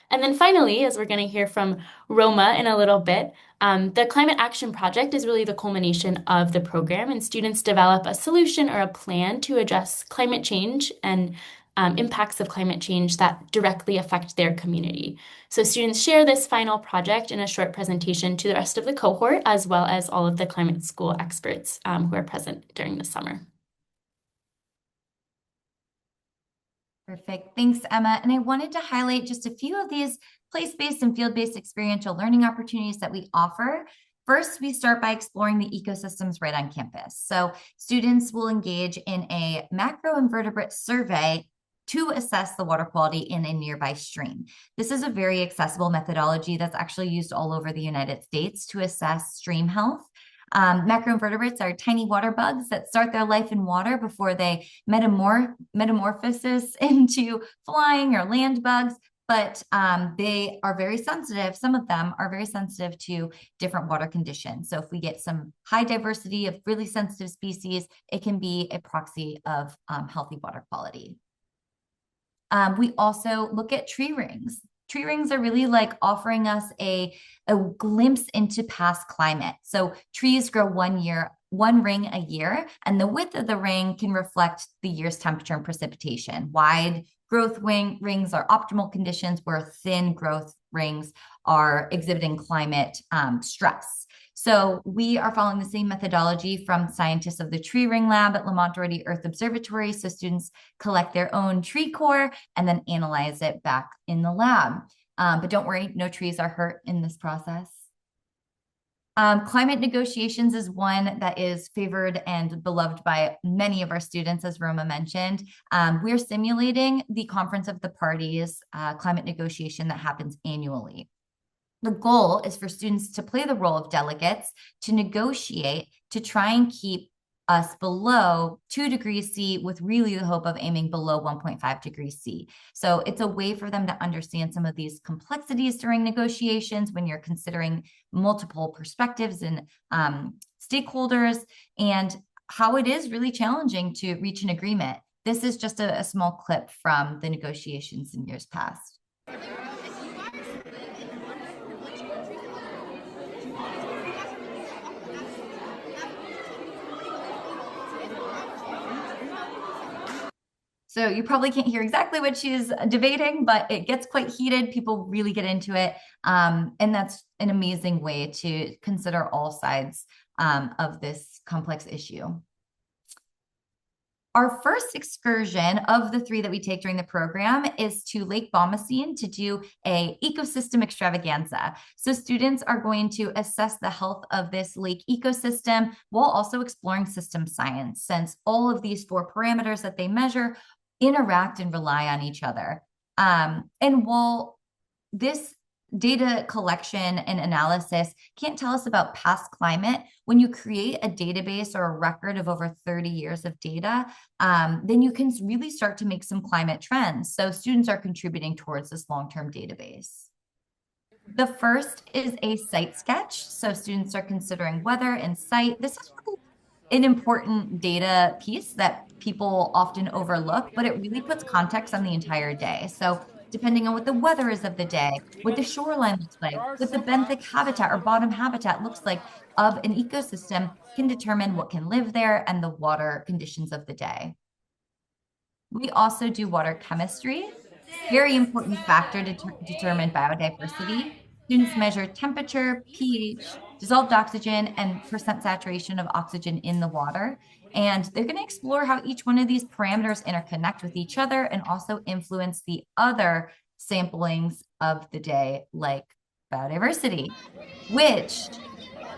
And then finally, as we're going to hear from Roma in a little bit, the Climate Action Project is really the culmination of the program, and students develop a solution or a plan to address climate change and impacts of climate change that directly affect their community. So students share this final project in a short presentation to the rest of the cohort, as well as all of the climate school experts who are present during the summer. Perfect. Thanks, Emma. And I wanted to highlight just a few of these place-based and field-based experiential learning opportunities that we offer. First, we start by exploring the ecosystems right on campus. So students will engage in a macroinvertebrate survey to assess the water quality in a nearby stream. This is a very accessible methodology that's actually used all over the United States to assess stream health. Macroinvertebrates are tiny water bugs that start their life in water before they metamorphosis into flying or land bugs, but they are very sensitive. Some of them are very sensitive to different water conditions. So if we get some high diversity of really sensitive species, it can be a proxy of healthy water quality. We also look at tree rings. Tree rings are really like offering us a glimpse into past climate. So trees grow one ring a year, and the width of the ring can reflect the year's temperature and precipitation. Wide growth rings are optimal conditions, where thin growth rings are exhibiting climate stress. So we are following the same methodology from scientists of the Tree Ring Lab at Lamont Doherty Earth Observatory. So students collect their own tree core and then analyze it back in the lab. But don't worry, no trees are hurt in this process. Climate negotiations is one that is favored and beloved by many of our students, as Roma mentioned. We're simulating the Conference of the Parties climate negotiation that happens annually. The goal is for students to play the role of delegates to negotiate to try and keep us below 2 degrees C, with really the hope of aiming below 1.5 degrees C. So it's a way for them to understand some of these complexities during negotiations when you're considering multiple perspectives and stakeholders, and how it is really challenging to reach an agreement. This is just a small clip from the negotiations in years past. So you probably can't hear exactly what she's debating, but it gets quite heated. People really get into it. And that's an amazing way to consider all sides of this complex issue. Our first excursion of the 3 that we take during the program is to Lake Bomoseen to do a ecosystem extravaganza. So students are going to assess the health of this lake ecosystem while also exploring system science, since all of these 4 parameters that they measure interact and rely on each other. And while this data collection and analysis can't tell us about past climate, when you create a database or a record of over 30 years of data, then you can really start to make some climate trends. So students are contributing towards this long-term database. The first is a site sketch. So students are considering weather and site. This is an important data piece that people often overlook, but it really puts context on the entire day. So depending on what the weather is of the day, what the shoreline looks like, what the benthic habitat or bottom habitat looks like of an ecosystem can determine what can live there and the water conditions of the day. We also do water chemistry, very important factor to determine biodiversity. Students measure temperature, pH, dissolved oxygen, and percent saturation of oxygen in the water. And they're going to explore how each one of these parameters interconnect with each other and also influence the other samplings of the day, like biodiversity, which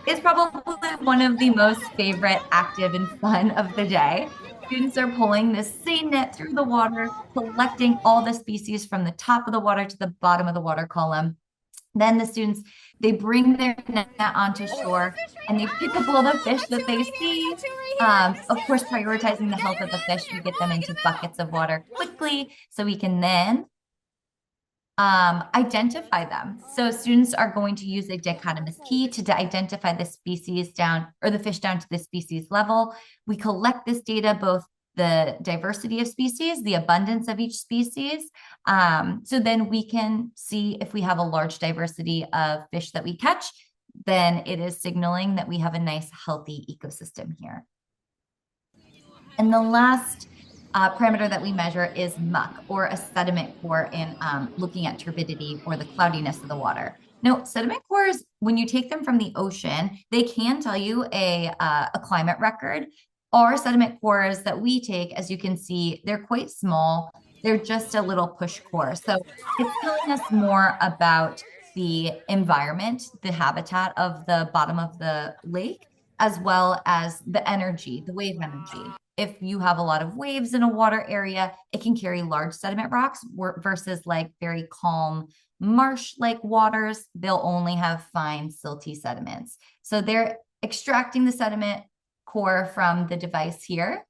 is probably one of the most favorite, active, and fun of the day. Students are pulling this seine net through the water, collecting all the species from the top of the water to the bottom of the water column. Then the students, they bring their net onto shore and they pick up all the fish that they see. Of course, prioritizing the health of the fish, we get them into buckets of water quickly so we can then identify them. So students are going to use a dichotomous key to identify the species down or the fish down to the species level. We collect this data, both the diversity of species, the abundance of each species. So then we can see if we have a large diversity of fish that we catch, then it is signaling that we have a nice, healthy ecosystem here. And the last parameter that we measure is muck, or a sediment core, in looking at turbidity or the cloudiness of the water. Now, sediment cores, when you take them from the ocean, they can tell you a climate record. Our sediment cores that we take, as you can see, they're quite small. They're just a little push core. So it's telling us more about the environment, the habitat of the bottom of the lake, as well as the energy, the wave energy. If you have a lot of waves in a water area, it can carry large sediment rocks versus like very calm marsh-like waters. They'll only have fine silty sediments. So they're extracting the sediment core from the device here.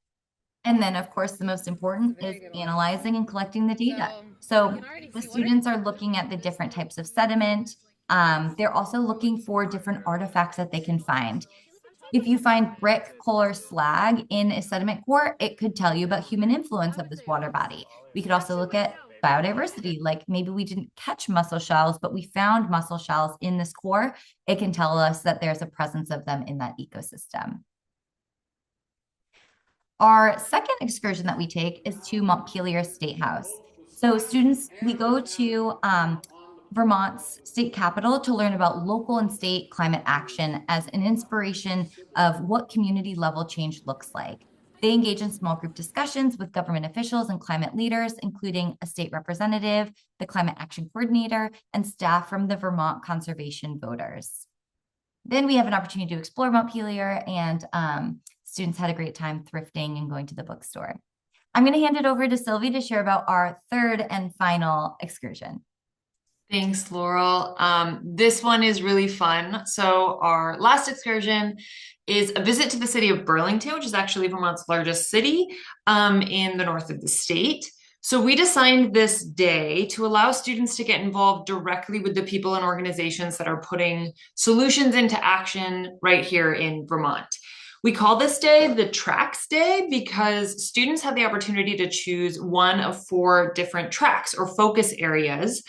And then, of course, the most important is analyzing and collecting the data. So the students are looking at the different types of sediment. They're also looking for different artifacts that they can find. If you find brick, coal, or slag in a sediment core, it could tell you about human influence of this water body. We could also look at biodiversity, like maybe we didn't catch mussel shells, but we found mussel shells in this core. It can tell us that there's a presence of them in that ecosystem. Our second excursion that we take is to Montpelier State House. So students, we go to Vermont's state capital to learn about local and state climate action as an inspiration of what community level change looks like. They engage in small group discussions with government officials and climate leaders, including a state representative, the climate action coordinator, and staff from the Vermont Conservation Voters. Then we have an opportunity to explore Montpelier, and students had a great time thrifting and going to the bookstore. I'm going to hand it over to Sylvie to share about our third and final excursion. Thanks, Laurel. This one is really fun. So our last excursion is a visit to the city of Burlington, which is actually Vermont's largest city in the north of the state. So we designed this day to allow students to get involved directly with the people and organizations that are putting solutions into action right here in Vermont. We call this day the Tracks Day because students have the opportunity to choose one of 4 different tracks or focus areas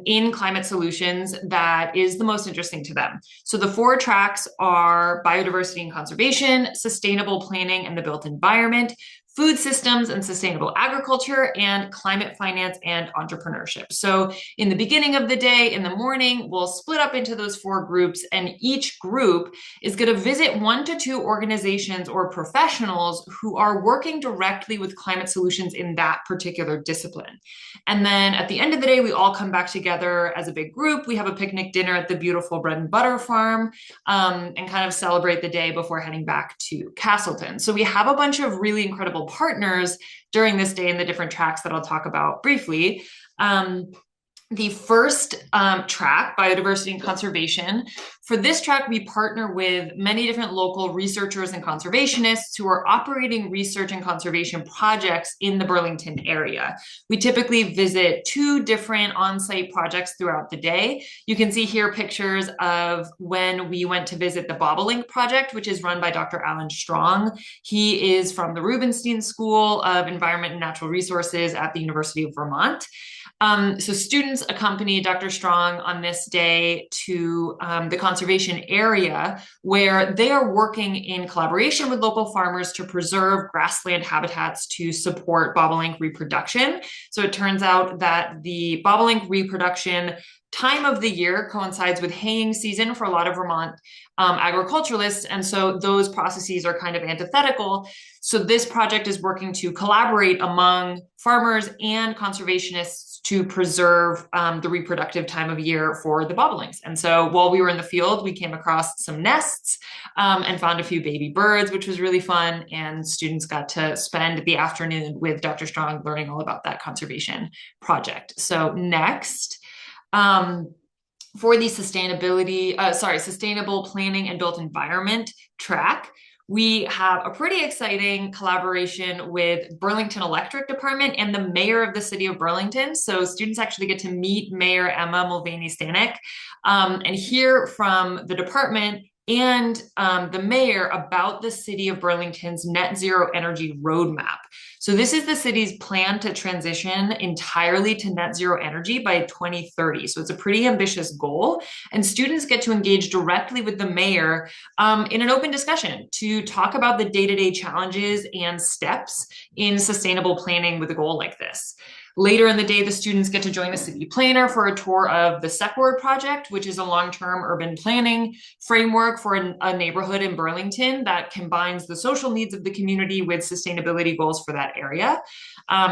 in climate solutions that is the most interesting to them. So the 4 tracks are biodiversity and conservation, sustainable planning and the built environment, food systems and sustainable agriculture, and climate finance and entrepreneurship. So in the beginning of the day, in the morning, we'll split up into those 4 groups, and each group is going to visit 1 to 2 organizations or professionals who are working directly with climate solutions in that particular discipline. And then at the end of the day, we all come back together as a big group. We have a picnic dinner at the beautiful bread and butter farm, and kind of celebrate the day before heading back to Castleton. So we have a bunch of really incredible partners during this day in the different tracks that I'll talk about briefly. The first track, biodiversity and conservation. For this track, we partner with many different local researchers and conservationists who are operating research and conservation projects in the Burlington area. We typically visit 2 different on-site projects throughout the day. You can see here pictures of when we went to visit the Bobolink project, which is run by Dr. Alan Strong. He is from the Rubenstein School of Environment and Natural Resources at the University of Vermont. So students accompany Dr. Strong on this day to the conservation area, where they are working in collaboration with local farmers to preserve grassland habitats to support bobolink reproduction. So it turns out that the bobolink reproduction time of the year coincides with haying season for a lot of Vermont agriculturalists, and so those processes are kind of antithetical. So this project is working to collaborate among farmers and conservationists to preserve the reproductive time of year for the bobolinks. And so while we were in the field, we came across some nests and found a few baby birds, which was really fun. And students got to spend the afternoon with Dr. Strong learning all about that conservation project. So next, for the sustainable planning and built environment track, we have a pretty exciting collaboration with Burlington Electric Department and the mayor of the city of Burlington. So students actually get to meet Mayor Emma Mulvaney-Stanek and hear from the department and the mayor about the city of Burlington's net zero energy roadmap. So this is the city's plan to transition entirely to net zero energy by 2030. So it's a pretty ambitious goal, and students get to engage directly with the mayor in an open discussion to talk about the day-to-day challenges and steps in sustainable planning with a goal like this. Later in the day, the students get to join the city planner for a tour of the SECWARD project, which is a long-term urban planning framework for a neighborhood in Burlington that combines the social needs of the community with sustainability goals for that area.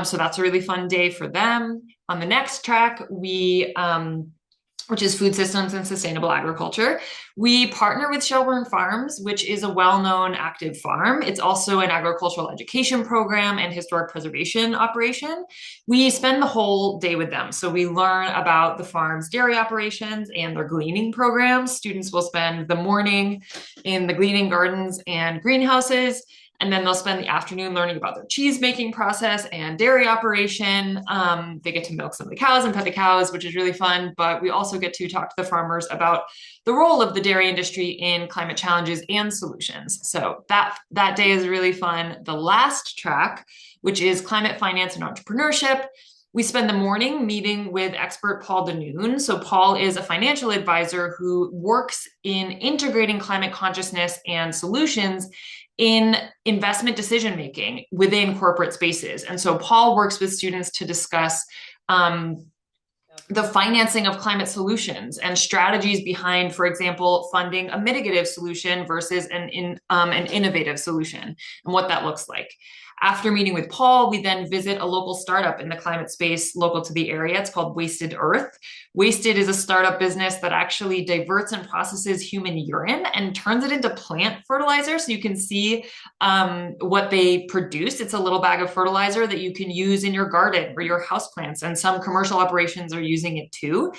So that's a really fun day for them. On the next track, which is food systems and sustainable agriculture, we partner with Shelburne Farms, which is a well-known active farm. It's also an agricultural education program and historic preservation operation. We spend the whole day with them. So we learn about the farm's dairy operations and their gleaning programs. Students will spend the morning in the gleaning gardens and greenhouses, and then they'll spend the afternoon learning about their cheese making process and dairy operation. They get to milk some of the cows and pet the cows, which is really fun. But we also get to talk to the farmers about the role of the dairy industry in climate challenges and solutions. So that day is really fun. The last track, which is climate finance and entrepreneurship, we spend the morning meeting with expert Paul Danoon. So Paul is a financial advisor who works in integrating climate consciousness and solutions in investment decision-making within corporate spaces. And so Paul works with students to discuss the financing of climate solutions and strategies behind, for example, funding a mitigative solution versus an innovative solution and what that looks like. After meeting with Paul, we then visit a local startup in the climate space local to the area. It's called Wasted Earth. Wasted is a startup business that actually diverts and processes human urine and turns it into plant fertilizer. So you can see what they produce. It's a little bag of fertilizer that you can use in your garden or your houseplants, and some commercial operations are using it too.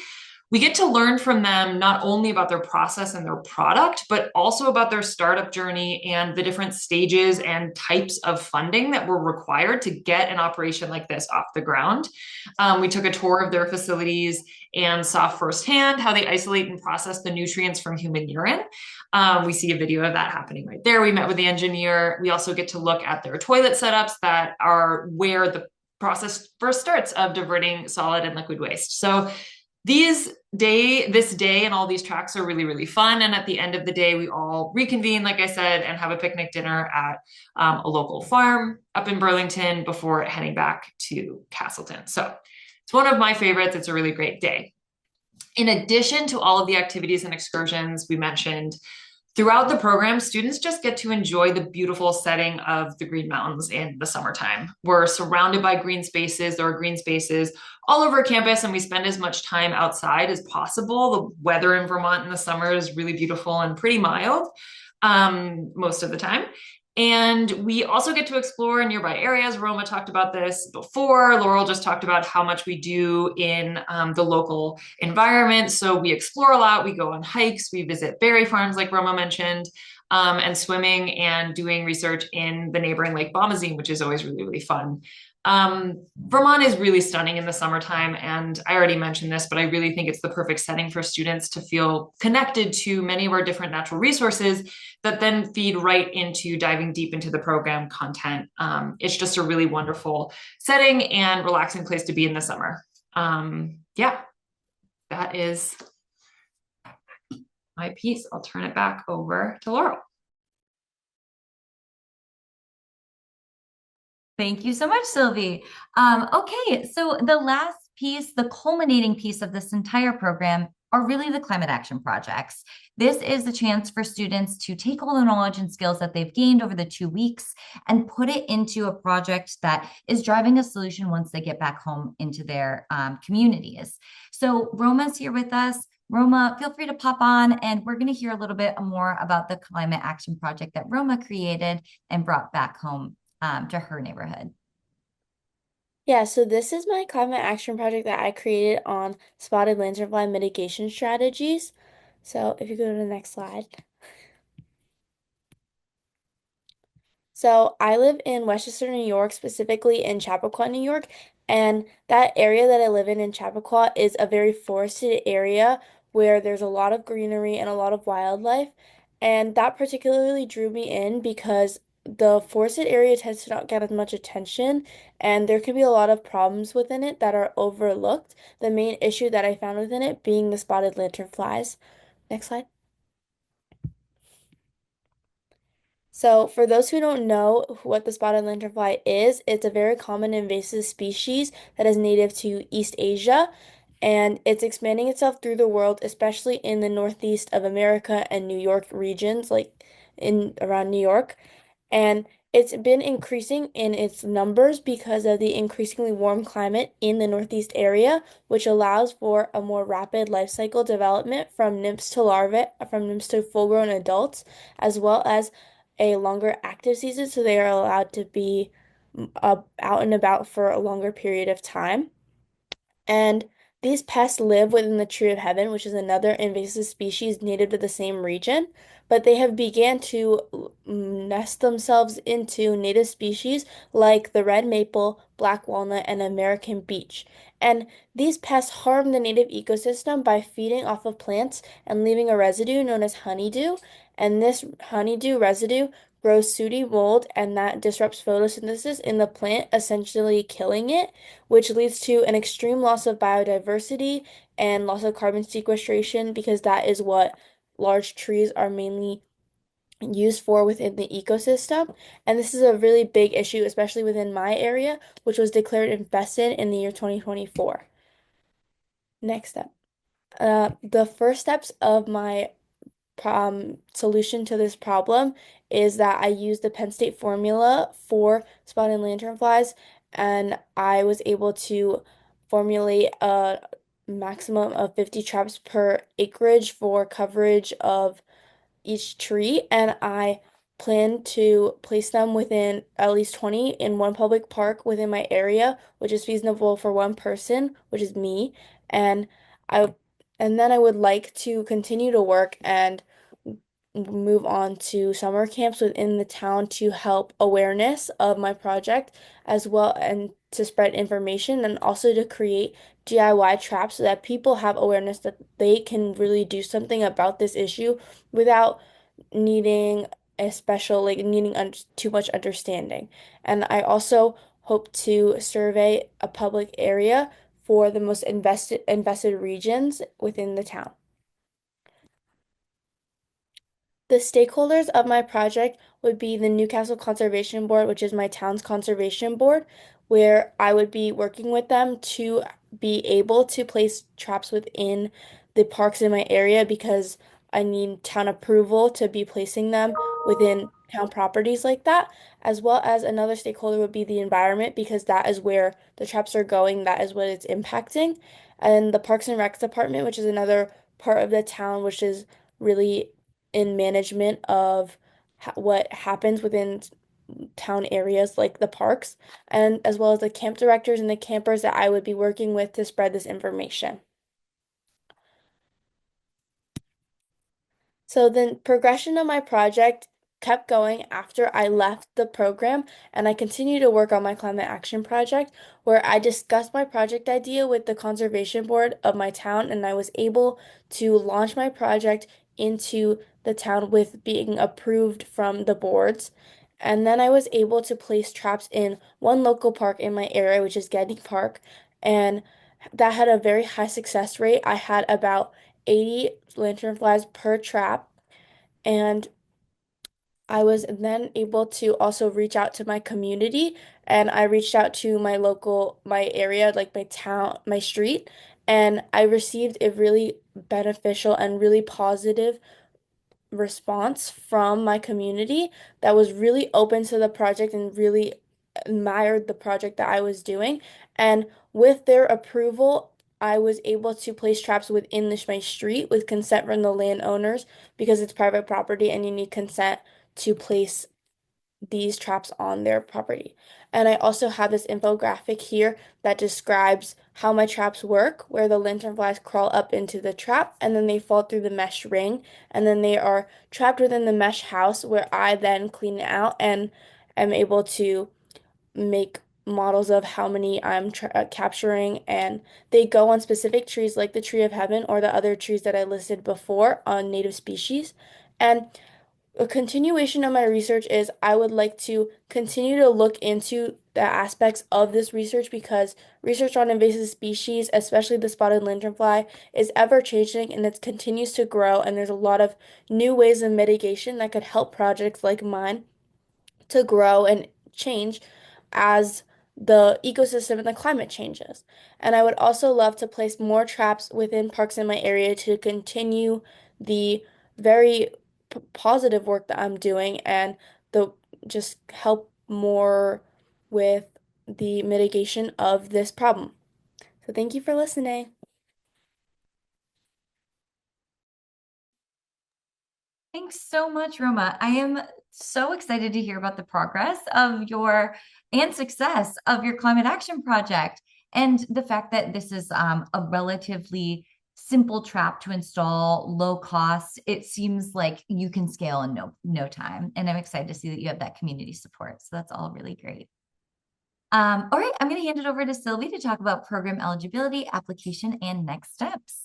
We get to learn from them not only about their process and their product, but also about their startup journey and the different stages and types of funding that were required to get an operation like this off the ground. We took a tour of their facilities and saw firsthand how they isolate and process the nutrients from human urine. We see a video of that happening right there. We met with the engineer. We also get to look at their toilet setups that are where the process first starts of diverting solid and liquid waste. So this day and all these tracks are really, really fun. And at the end of the day, we all reconvene, like I said, and have a picnic dinner at a local farm up in Burlington before heading back to Castleton. So it's one of my favorites. It's a really great day. In addition to all of the activities and excursions we mentioned, throughout the program, students just get to enjoy the beautiful setting of the Green Mountains in the summertime. We're surrounded by green spaces. There are green spaces all over campus, and we spend as much time outside as possible. The weather in Vermont in the summer is really beautiful and pretty mild most of the time. And we also get to explore nearby areas. Roma talked about this before. Laurel just talked about how much we do in the local environment. So we explore a lot. We go on hikes. We visit berry farms, like Roma mentioned, and swimming and doing research in the neighboring Lake Bomazene, which is always really, really fun. Vermont is really stunning in the summertime, and I already mentioned this, but I really think it's the perfect setting for students to feel connected to many of our different natural resources that then feed right into diving deep into the program content. It's just a really wonderful setting and relaxing place to be in the summer. Yeah, that is my piece. I'll turn it back over to Laurel. Thank you so much, Sylvie. Okay, so the last piece, the culminating piece of this entire program are really the climate action projects. This is the chance for students to take all the knowledge and skills that they've gained over the 2 weeks and put it into a project that is driving a solution once they get back home into their communities. So Roma's here with us. Roma, feel free to pop on, and we're going to hear a little bit more about the climate action project that Roma created and brought back home to her neighborhood. Yeah, so this is my climate action project that I created on spotted lanternfly mitigation strategies. So if you go to the next slide. So I live in Westchester, New York, specifically in Chappaqua, New York, and that area that I live in Chappaqua is a very forested area where there's a lot of greenery and a lot of wildlife. And that particularly drew me in because the forested area tends to not get as much attention, and there can be a lot of problems within it that are overlooked. The main issue that I found within it being the spotted lanternflies. Next slide. So, for those who don't know what the spotted lanternfly is, it's a very common invasive species that is native to East Asia, and it's expanding itself through the world, especially in the northeast of America and New York regions, like in around New York. And it's been increasing in its numbers because of the increasingly warm climate in the Northeast area, which allows for a more rapid life cycle development from nymphs to larvae, from nymphs to full-grown adults, as well as a longer active season, so they are allowed to be out and about for a longer period of time. And these pests live within the tree of heaven, which is another invasive species native to the same region, but they have began to nest themselves into native species like the red maple, black walnut, and American beech. And these pests harm the native ecosystem by feeding off of plants and leaving a residue known as honeydew. And this honeydew residue grows sooty mold, and that disrupts photosynthesis in the plant, essentially killing it, which leads to an extreme loss of biodiversity and loss of carbon sequestration because that is what large trees are mainly used for within the ecosystem. And this is a really big issue, especially within my area, which was declared infested in the year 2024. Next step. The first steps of my solution to this problem is that I used the Penn State formula for spotted lanternflies, and I was able to formulate a maximum of 50 traps per acreage for coverage of each tree, and I plan to place them within at least 20 in one public park within my area, which is feasible for one person, which is me, and I and then I would like to continue to work and move on to summer camps within the town to help awareness of my project as well and to spread information and also to create DIY traps so that people have awareness that they can really do something about this issue without needing needing too much understanding. And I also hope to survey a public area for the most invested regions within the town. The stakeholders of my project would be the Newcastle Conservation Board, which is my town's conservation board, where I would be working with them to be able to place traps within the parks in my area because I need town approval to be placing them within town properties like that, as well as another stakeholder would be the environment because that is where the traps are going, that is what it's impacting. And the Parks and Recs Department, which is another part of the town, which is really in management of what happens within town areas like the parks, and as well as the camp directors and the campers that I would be working with to spread this information. So the progression of my project kept going after I left the program, and I continued to work on my climate action project, where I discussed my project idea with the conservation board of my town, and I was able to launch my project into the town with being approved from the boards. And then I was able to place traps in one local park in my area, which is Getty Park, and that had a very high success rate. I had about 80 lanternflies per trap. And I was then able to also reach out to my community, and I reached out to my area, like my town, my street, and I received a really beneficial and really positive response from my community that was really open to the project and really admired the project that I was doing. And with their approval, I was able to place traps within my street with consent from the landowners because it's private property and you need consent to place these traps on their property. And I also have this infographic here that describes how my traps work, where the lanternflies crawl up into the trap and then they fall through the mesh ring and then they are trapped within the mesh house where I then clean it out and am able to make models of how many I'm capturing, and they go on specific trees like the tree of heaven or the other trees that I listed before on native species. And a continuation of my research is I would like to continue to look into the aspects of this research because research on invasive species, especially the spotted lanternfly, is ever changing and it continues to grow, and there's a lot of new ways of mitigation that could help projects like mine to grow and change as the ecosystem and the climate changes. And I would also love to place more traps within parks in my area to continue the very positive work that I'm doing and the just help more with the mitigation of this problem. So thank you for listening. Thanks so much, Roma. I am so excited to hear about the progress of your and success of your climate action project and the fact that this is a relatively simple trap to install, low cost. It seems like you can scale in no time. And I'm excited to see that you have that community support. So that's all really great. All right, I'm going to hand it over to Sylvie to talk about program eligibility, application, and next steps.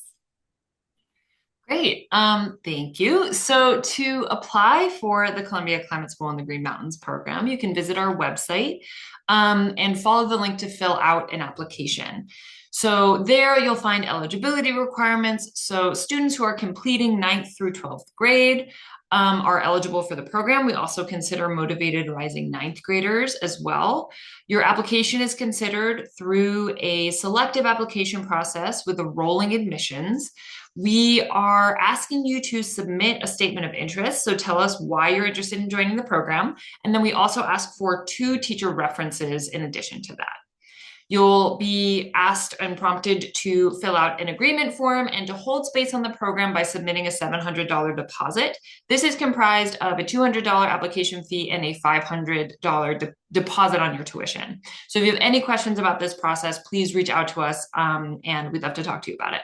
Great. Thank you. So to apply for the Columbia Climate School in the Green Mountains program, you can visit our website and follow the link to fill out an application. So there you'll find eligibility requirements. So students who are completing 9th through 12th grade are eligible for the program. We also consider motivated rising 9th graders as well. Your application is considered through a selective application process with a rolling admissions. We are asking you to submit a statement of interest. So tell us why you're interested in joining the program. And then we also ask for 2 teacher references in addition to that. You'll be asked and prompted to fill out an agreement form and to hold space on the program by submitting a $700 deposit. This is comprised of a $200 application fee and a $500 deposit on your tuition. So if you have any questions about this process, please reach out to us and we'd love to talk to you about it.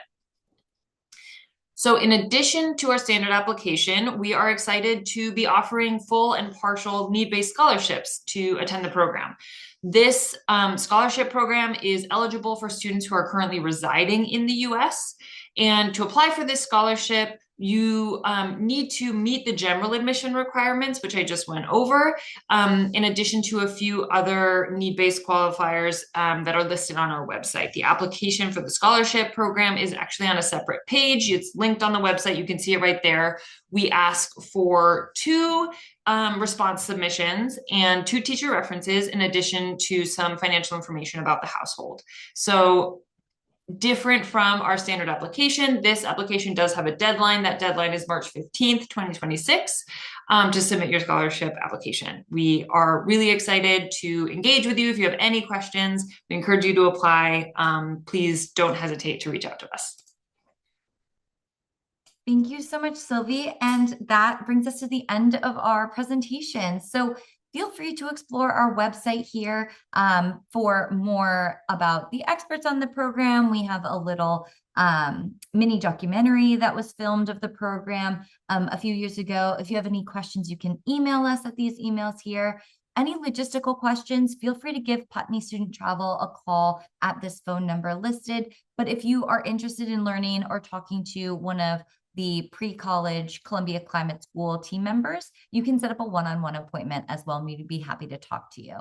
So in addition to our standard application, we are excited to be offering full and partial need-based scholarships to attend the program. This scholarship program is eligible for students who are currently residing in the US. And to apply for this scholarship, you need to meet the general admission requirements, which I just went over, in addition to a few other need-based qualifiers that are listed on our website. The application for the scholarship program is actually on a separate page. It's linked on the website. You can see it right there. We ask for 2 response submissions and 2 teacher references, in addition to some financial information about the household. So different from our standard application, this application does have a deadline. That deadline is March 15th, 2026, to submit your scholarship application. We are really excited to engage with you. If you have any questions, we encourage you to apply. Please don't hesitate to reach out to us. Thank you so much, Sylvie. And that brings us to the end of our presentation. So feel free to explore our website here for more about the experts on the program. We have a little mini documentary that was filmed of the program a few years ago. If you have any questions, you can email us at these emails here. Any logistical questions, feel free to give Putney Student Travel a call at this phone number listed. But if you are interested in learning or talking to one of the pre-college Columbia Climate School team members, you can set up a one-on-one appointment as well. We'd be happy to talk to you.